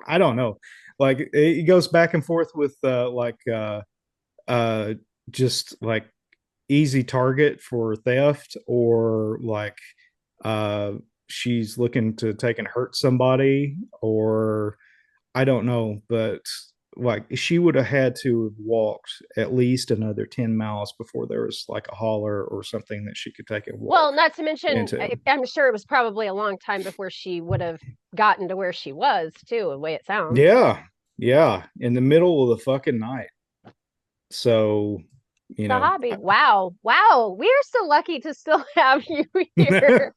I don't know. Like, it goes back and forth with just like easy target for theft, or like she's looking to take and hurt somebody, or I don't know, but like she would have had to have walked at least another 10 miles before there was like a holler or something that she could take and walk. Well, not to mention, I'm sure it was probably a long time before she would have gotten to where she was too, the way it sounds. Yeah, in the middle of the fucking night. So, the hobby. Wow. We are so lucky to still have you here.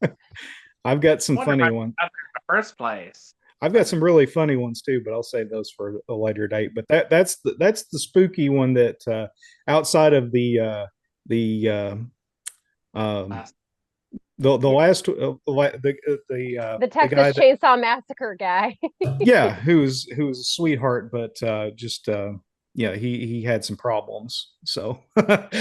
I've got some funny ones. In the first place. I've got some really funny ones too, but I'll save those for a later date. But that's the spooky one that outside of the last the Texas Chainsaw Massacre guy. Yeah, who's a sweetheart, but he had some problems. So it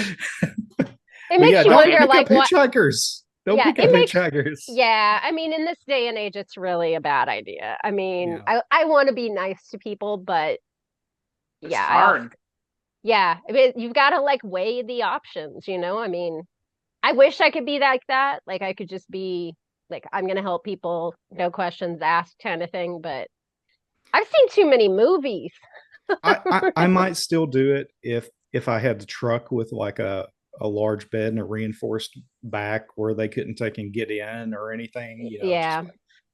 makes you wonder, like, what hitchhikers. Don't pick up hitchhikers. Yeah, I mean, in this day and age, it's really a bad idea. I mean, I want to be nice to people, but it's hard. I mean, you've got to like weigh the options. I mean, I wish I could be like that. Like, I could just be like, I'm gonna help people, no questions asked, kind of thing. But I've seen too many movies. I might still do it if I had the truck with like a a large bed and a reinforced back where they couldn't take and get in or anything. Yeah.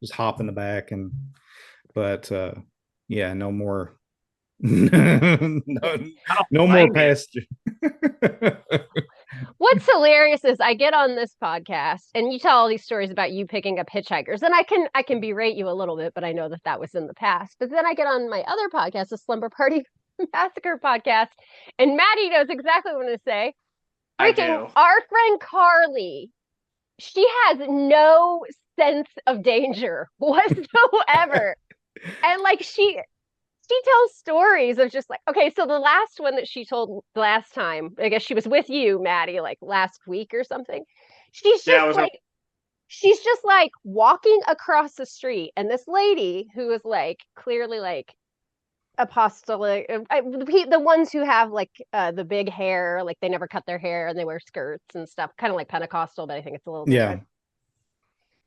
Just hop in the back but yeah, no more. no, I don't no more blame you. past. What's hilarious is I get on this podcast and you tell all these stories about you picking up hitchhikers, and I can berate you a little bit, but I know that that was in the past. But then I get on my other podcast, the Slumber Party Massacre podcast, and Maddie knows exactly what I'm going to say. I Freaking do. our friend Carly, she has no sense of danger whatsoever, and like she tells stories of just like, okay, so the last one that she told last time, I guess she was with you, Maddie, like last week or something. She's just she's just like walking across the street, and this lady who is like clearly like apostolic, the ones who have like the big hair, like they never cut their hair and they wear skirts and stuff, kind of like Pentecostal, but I think it's a little different.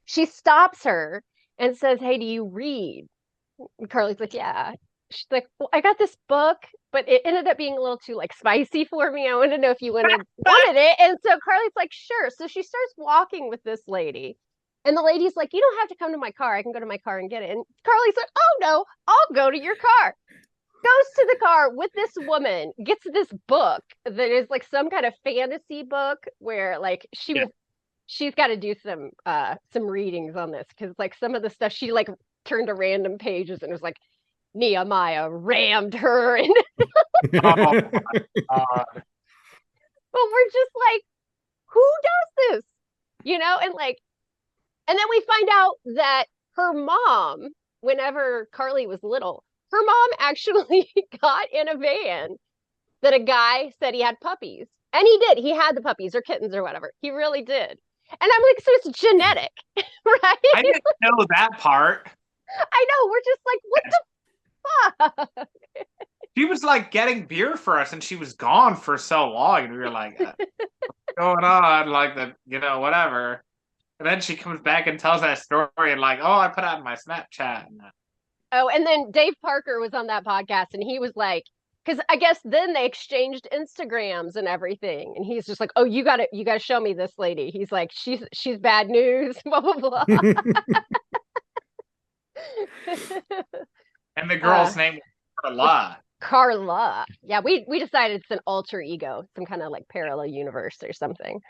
She stops her and says, "Hey, do you read?" And Carly's like, "Yeah." She's like, "Well, I got this book, but it ended up being a little too like spicy for me. I wanted to know if you wanted it." And so Carly's like, "Sure." So she starts walking with this lady. And the lady's like, "You don't have to come to my car. I can go to my car and get it." And Carly's like, "Oh no, I'll go to your car." Goes to the car with this woman, gets this book that is like some kind of fantasy book where like she's got to do some readings on this, because like some of the stuff she like turned to random pages and it was like Nehemiah rammed her and Oh, God. but we're just like, who does this? And like, and then we find out that her mom, whenever Carly was little, her mom actually got in a van that a guy said he had puppies. And he did. He had the puppies or kittens or whatever. He really did. And I'm like, so it's genetic, right? I didn't know that part. I know. We're just like, what the fuck? She was like getting beer for us, and she was gone for so long, and we were like, what's going on? Like whatever. And then she comes back and tells that story, and like, oh, I put out in my Snapchat. Oh, and then Dave Parker was on that podcast, and he was like, because I guess then they exchanged Instagrams and everything, and he's just like, "Oh, you gotta show me this lady." He's like, "She's bad news." Blah blah blah. And the girl's name was Carla. Carla. Yeah, we decided it's an alter ego, some kind of like parallel universe or something.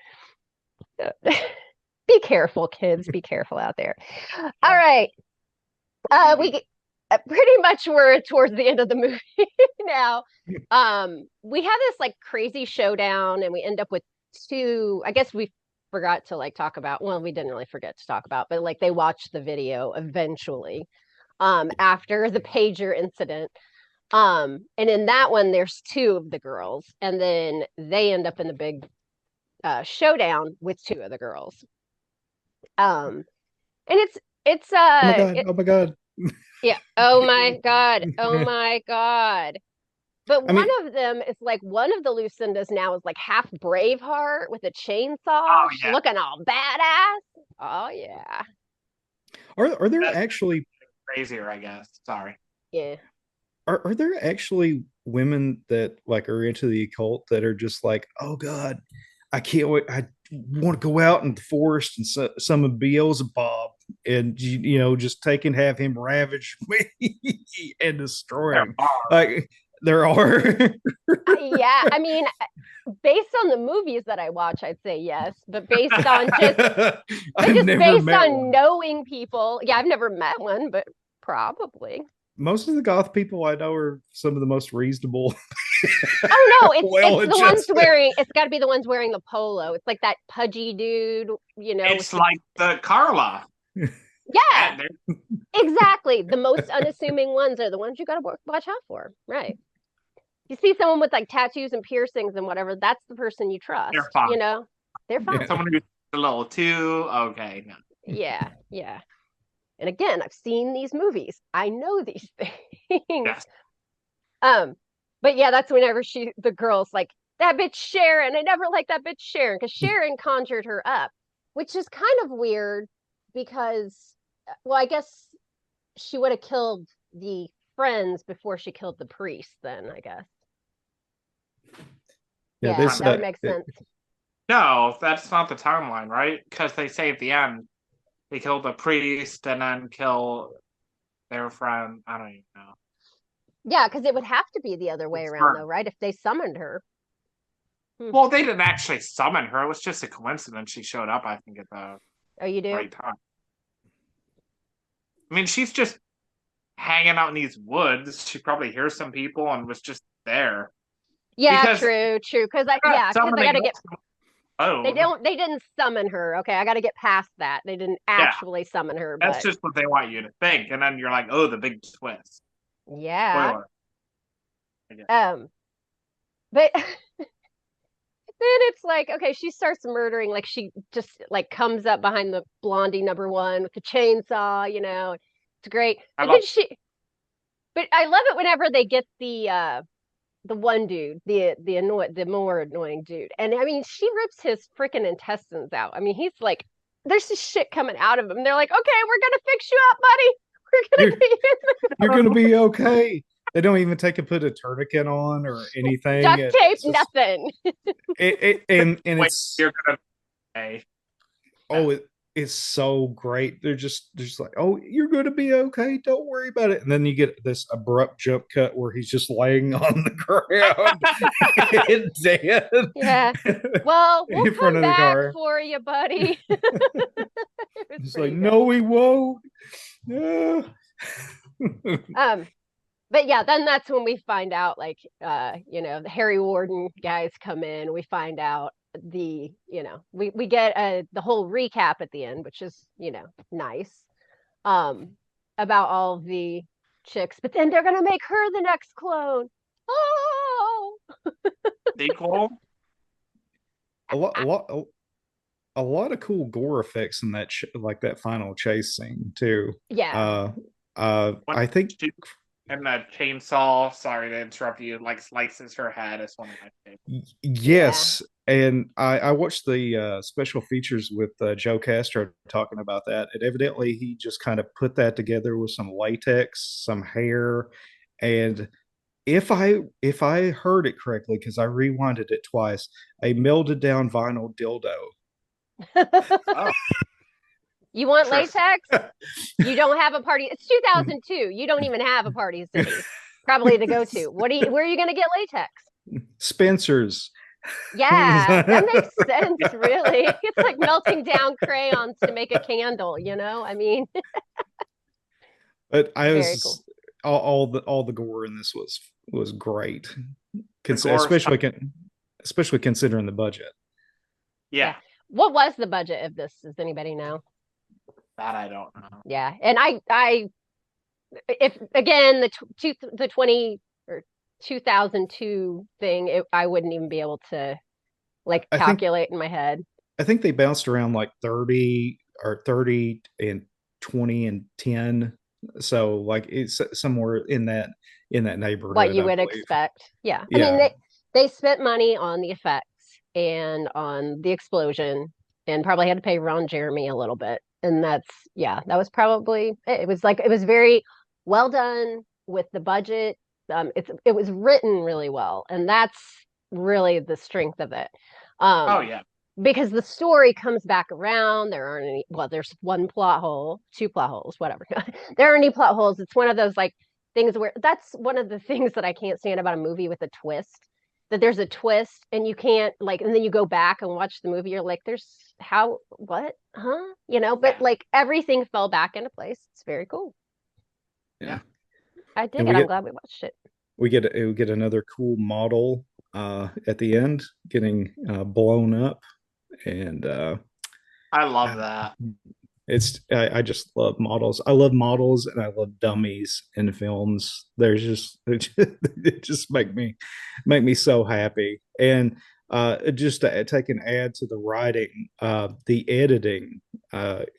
Be careful, kids. Be careful out there. All right. We pretty much we're towards the end of the movie now. We have this like crazy showdown, and we end up with two. I guess we forgot to like talk about. Well, we didn't really forget to talk about, but like they watched the video eventually. After the pager incident. And in that one, there's two of the girls, and then they end up in the big showdown with two of the girls. And it's oh my god. Yeah. Oh my god. Oh my god. But one of them is like, one of the Lucindas now is like half Braveheart with a chainsaw, looking all badass. Oh yeah. Are there actually crazier? I guess. Sorry. Yeah. Are there actually women that like are into the occult that are just like, oh god, I can't wait, I want to go out in the forest and summon Beelzebub and just take and have him ravage me and destroy him? Like there are. Yeah, I mean, based on the movies that I watch, I'd say yes, but based on based on knowing people, yeah, I've never met one, but probably. Most of the goth people I know are some of the most reasonable. Oh no, it's the ones wearing. It's got to be the ones wearing the polo. It's like that pudgy dude, It's like the Carla. Yeah, exactly. The most unassuming ones are the ones you got to watch out for, right? You see someone with like tattoos and piercings and whatever, that's the person you trust. They're fine. They're fine. Someone who's a little too okay. No. Yeah. And again, I've seen these movies. I know these things. Yes. But yeah, that's whenever the girl's like, that bitch Sharon. I never liked that bitch Sharon, because Sharon conjured her up, which is kind of weird because, well, I guess she would have killed the friends before she killed the priest then, I guess. Yeah, that would make sense. No, that's not the timeline, right? Because they say at the end they kill the priest and then kill their friend. I don't even know. Yeah, because it would have to be the other way It's around, her. though, right? If they summoned her. Well, they didn't actually summon her. It was just a coincidence she showed up, I think, at the Oh, you do? right time. I mean, she's just hanging out in these woods. She probably hears some people and was just there. Yeah, Because true. Because I they're not yeah, because I summoning gotta get alone. they didn't summon her. Okay, I gotta get past that. They didn't Yeah, actually summon her, that's but just what they want you to think. And then you're like, oh, the big twist. yeah. Spoiler. But then it's like, okay, she starts murdering, like she just like comes up behind the blondie number one with the chainsaw, it's great. I But love then but I love it whenever they get the one dude, the more annoying dude. And I mean, she rips his freaking intestines out. I mean, he's like, there's this shit coming out of him. They're like, okay, we're gonna fix you up, buddy. We're You're, gonna be you're gonna be okay. They don't even take and put a tourniquet on or anything. duct tape, It's just, nothing. and Wait, it's you're gonna pay. it's so great. They're just like, oh, you're gonna be okay. Don't worry about it. And then you get this abrupt jump cut where he's just laying on the ground and dead. Yeah. Well, we'll In front come of the back car. for you, buddy. It was It's pretty like, good. no, we won't. No. But yeah, then that's when we find out, like, the Harry Warden guys come in. We find out we get the whole recap at the end, which is, nice, about all the chicks. But then they're gonna make her the next clone. Oh, Sequel? a lot of cool gore effects in that like that final chase scene too. yeah, I think And the chainsaw, sorry to interrupt you, like slices her head is one of my favorites. yes. And I watched the special features with Joe Castro talking about that. And evidently, he just kind of put that together with some latex, some hair, and if I heard it correctly, because I rewinded it twice, a melted down vinyl dildo. Oh, You want interesting. latex? You don't have a party. It's 2002. You don't even have a Party City, probably to go to. Where are you going to get latex? Spencer's. Yeah, that makes sense, really. It's like melting down crayons to make a candle, I mean, But I very was cool. all the gore in this was great, gore especially considering the budget. Yeah, What was the budget of this? Does anybody know? that I don't know. Yeah, and if again the 20 or 2002 thing, I wouldn't even be able to like I think calculate in my head. I think they bounced around like 30 and 20 and 10. So like it's somewhere in that neighborhood. What you I would believe. expect. Yeah. I Yeah. mean, they spent money on the effects and on the explosion and probably had to pay Ron Jeremy a little bit. And that was probably it was like it was very well done with the budget. It was written really well, and that's really the strength of it. Oh yeah. Because the story comes back around. There aren't any, well, there's one plot hole, two plot holes, whatever. There aren't any plot holes. It's one of those like things where that's one of the things that I can't stand about a movie with a twist. That there's a twist and you can't like, and then you go back and watch the movie. You're like, what, huh? But like everything fell back into place. It's very cool. Yeah. I dig it. I'm glad we watched it. We get another cool model at the end getting blown up, and I love that. I just love models. I love models and I love dummies in films. It just make me so happy. And just to take an add to the writing, the editing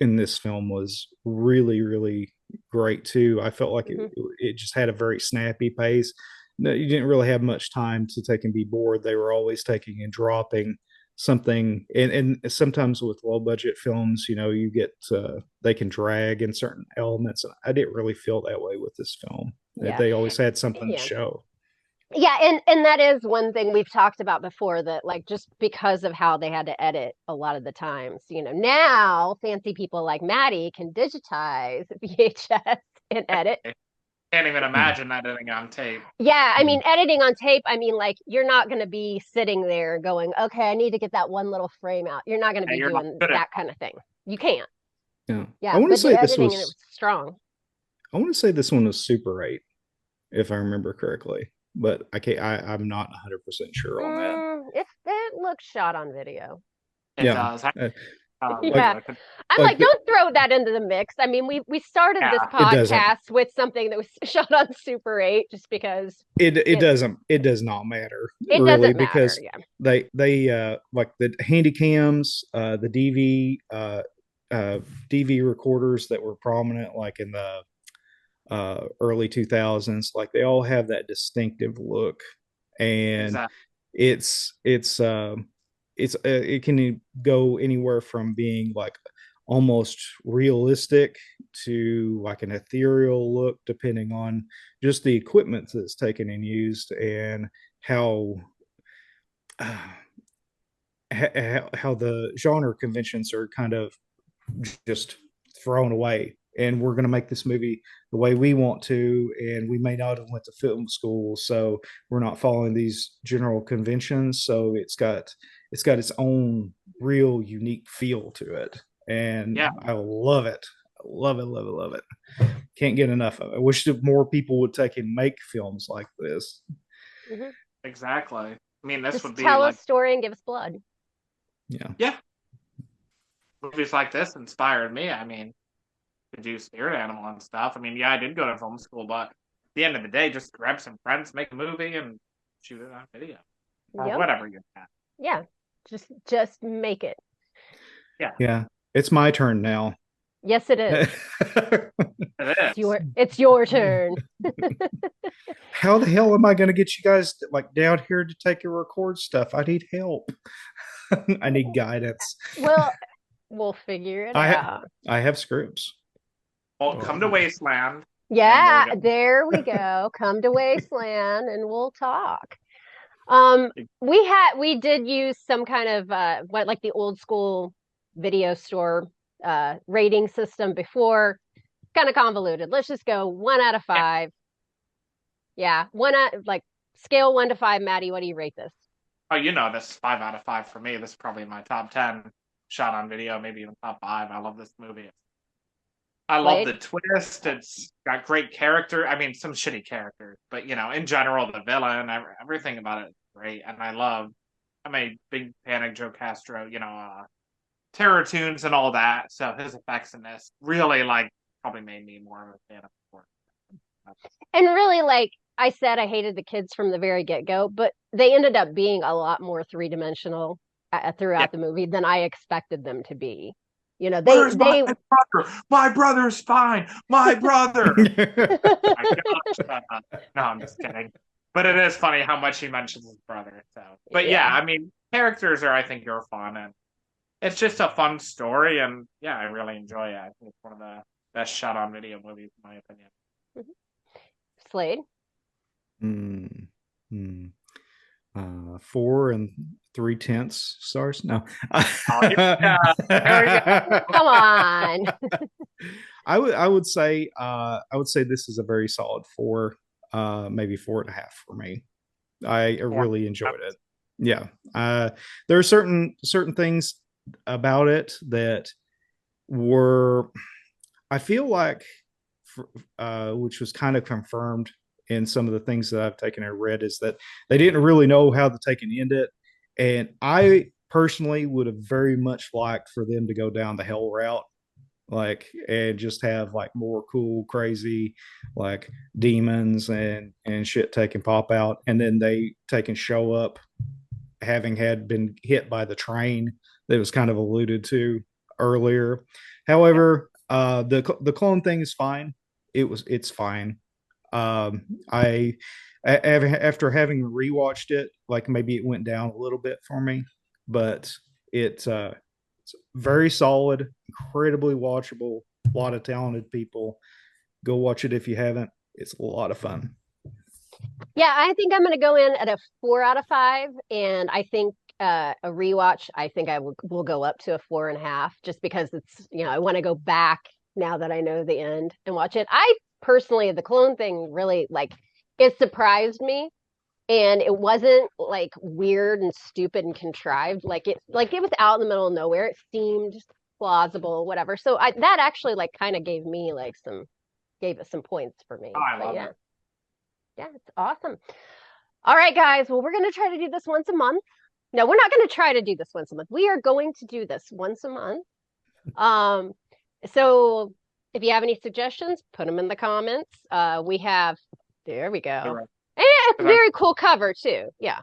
in this film was really, really great too. I felt like it just had a very snappy pace. No, you didn't really have much time to take and be bored. They were always taking and dropping something, and sometimes with low budget films, you get they can drag in certain elements, and I didn't really feel that way with this film. Yeah. They always had something Yeah. to show. Yeah, and that is one thing we've talked about before, that like just because of how they had to edit a lot of the times, now fancy people like Maddie can digitize VHS and edit. I can't even Yeah. imagine editing on tape. Yeah, I Yeah. mean, editing on tape, I mean, like, you're not going to be sitting there going, okay, I need to get that one little frame out. You're not going to And be you're not doing good at that kind of thing. You can't. Yeah. I Yeah, want to but the say this editing and it was was strong. I want to say this one was Super 8, if I remember correctly. But I'm not 100% sure on that. It looks shot on video. it. Yeah. Does. Like Yeah. I could, I'm like like, don't throw that into the mix. I mean, we started this yeah, it doesn't. podcast with something that was shot on Super 8 just because It it does not matter it really doesn't matter. because Yeah. they like the handy cams, the DV recorders that were prominent like in the early 2000s, like they all have that distinctive look, and exactly. it's it can go anywhere from being like almost realistic to like an ethereal look, depending on just the equipment that's taken and used, and how uh, how the genre conventions are kind of just thrown away, and we're going to make this movie the way we want to, and we may not have went to film school, so we're not following these general conventions, so it's got its own real unique feel to it, and Yeah, I love it. Love it, love it, love it. Can't get enough of it. I wish that more people would take and make films like this. Hmm. exactly. I mean, this would Just be tell a like, story and give us blood. Yeah. yeah, movies like this inspired me. I mean, to do Spirit Animal and stuff. I mean, yeah, I did go to film school, but at the end of the day, just grab some friends, make a movie, and shoot it on video or Yep. whatever you have. Yeah. Just make it. Yeah, Yeah, it's my turn now. Yes, it is. it is. It's your turn. How the hell am I going to get you guys like down here to take and record stuff? I need help. I need guidance. Well, we'll figure it out. I have scripts. Well, come to Wasteland. Yeah, And there we go. Come to Wasteland and we'll talk. We did use some kind of what like the old school video store rating system before. Kind of convoluted. Let's just go 1 out of 5. Yeah, like scale 1 to 5. Maddie, what do you rate this? Oh, you know, this is 5 out of 5 for me. This is probably my top 10 shot on video, maybe even top 5. I love this movie. I love the Slade? twist. It's got great character. I mean, some shitty characters, but in general, the villain, everything about it is great. And I'm a big fan of Joe Castro, terror tunes and all that. So his effects in this really probably made me more of a fan of the work. And really, like I said, I hated the kids from the very get-go, but they ended up being a lot more three-dimensional Yeah. throughout the movie than I expected them to be. Where's They my brother? My brother's fine. My brother. My gosh. No, I'm just kidding. But it is funny how much he mentions his brother. So, but yeah, Yeah. I mean, characters I think are fun, and it's just a fun story, and yeah, I really enjoy it. I think it's one of the best shot on video movies, in my opinion. Slade. Mm, mm. 4 3/10 stars. No, Oh, yeah. There we go. Come on. I would say this is a very solid 4, maybe 4.5 for me. I really enjoyed it. Yeah, there are certain things about it that were, I feel like, which was kind of confirmed in some of the things that I've taken and read, is that they didn't really know how to take and end it. And I personally would have very much liked for them to go down the hell route, like, and just have like more cool, crazy, like demons and shit take and pop out, and then they take and show up having had been hit by the train that was kind of alluded to earlier. However, the clone thing is fine. It's fine. After having rewatched it, like maybe it went down a little bit for me, but it's very solid, incredibly watchable. A lot of talented people. Go watch it if you haven't. It's a lot of fun. Yeah, I think I'm going to go in at a 4 out of 5, and I think a rewatch. I think I will go up to a 4.5, just because it's I want to go back now that I know the end and watch it. I personally, the clone thing really it surprised me, and it wasn't like weird and stupid and contrived. It was out in the middle of nowhere. It seemed plausible, whatever. So that actually kind of gave it some points for me. Oh, I But love yeah. it. Yeah, it's awesome. All right, guys. Well, we're going to try to do this once a month. No, we're not going to try to do this once a month. We are going to do this once a month. So if you have any suggestions, put them in the comments. There we go. Right. And it's a very cool cover too. Yeah.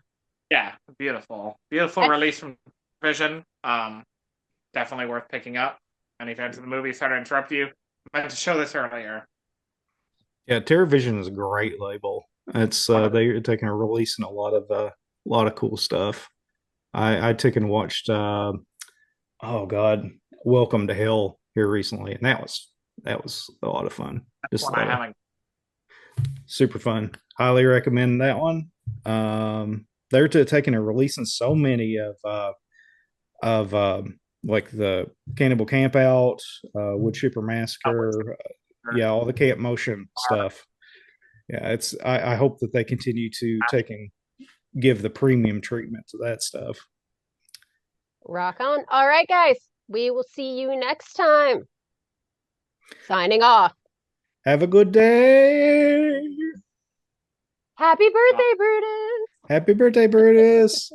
Yeah, beautiful release from Vision. Definitely worth picking up. Any fans of the movie? Sorry to interrupt you. I meant to show this earlier. Yeah, TerraVision is a great label. It's they're taking a release in a lot of cool stuff. I took and watched oh god, Welcome to Hell here recently, and that was a lot of fun. Just One I haven't. super fun. Highly recommend that one. They're taking and releasing so many of like the Cannibal Campout, Wood Chipper Massacre, yeah, all the camp motion stuff. Yeah, I hope that they continue to take and give the premium treatment to that stuff. Rock on. All right, guys. We will see you next time. Signing off. Have a good day. Happy birthday, Brutus. Happy birthday, Brutus.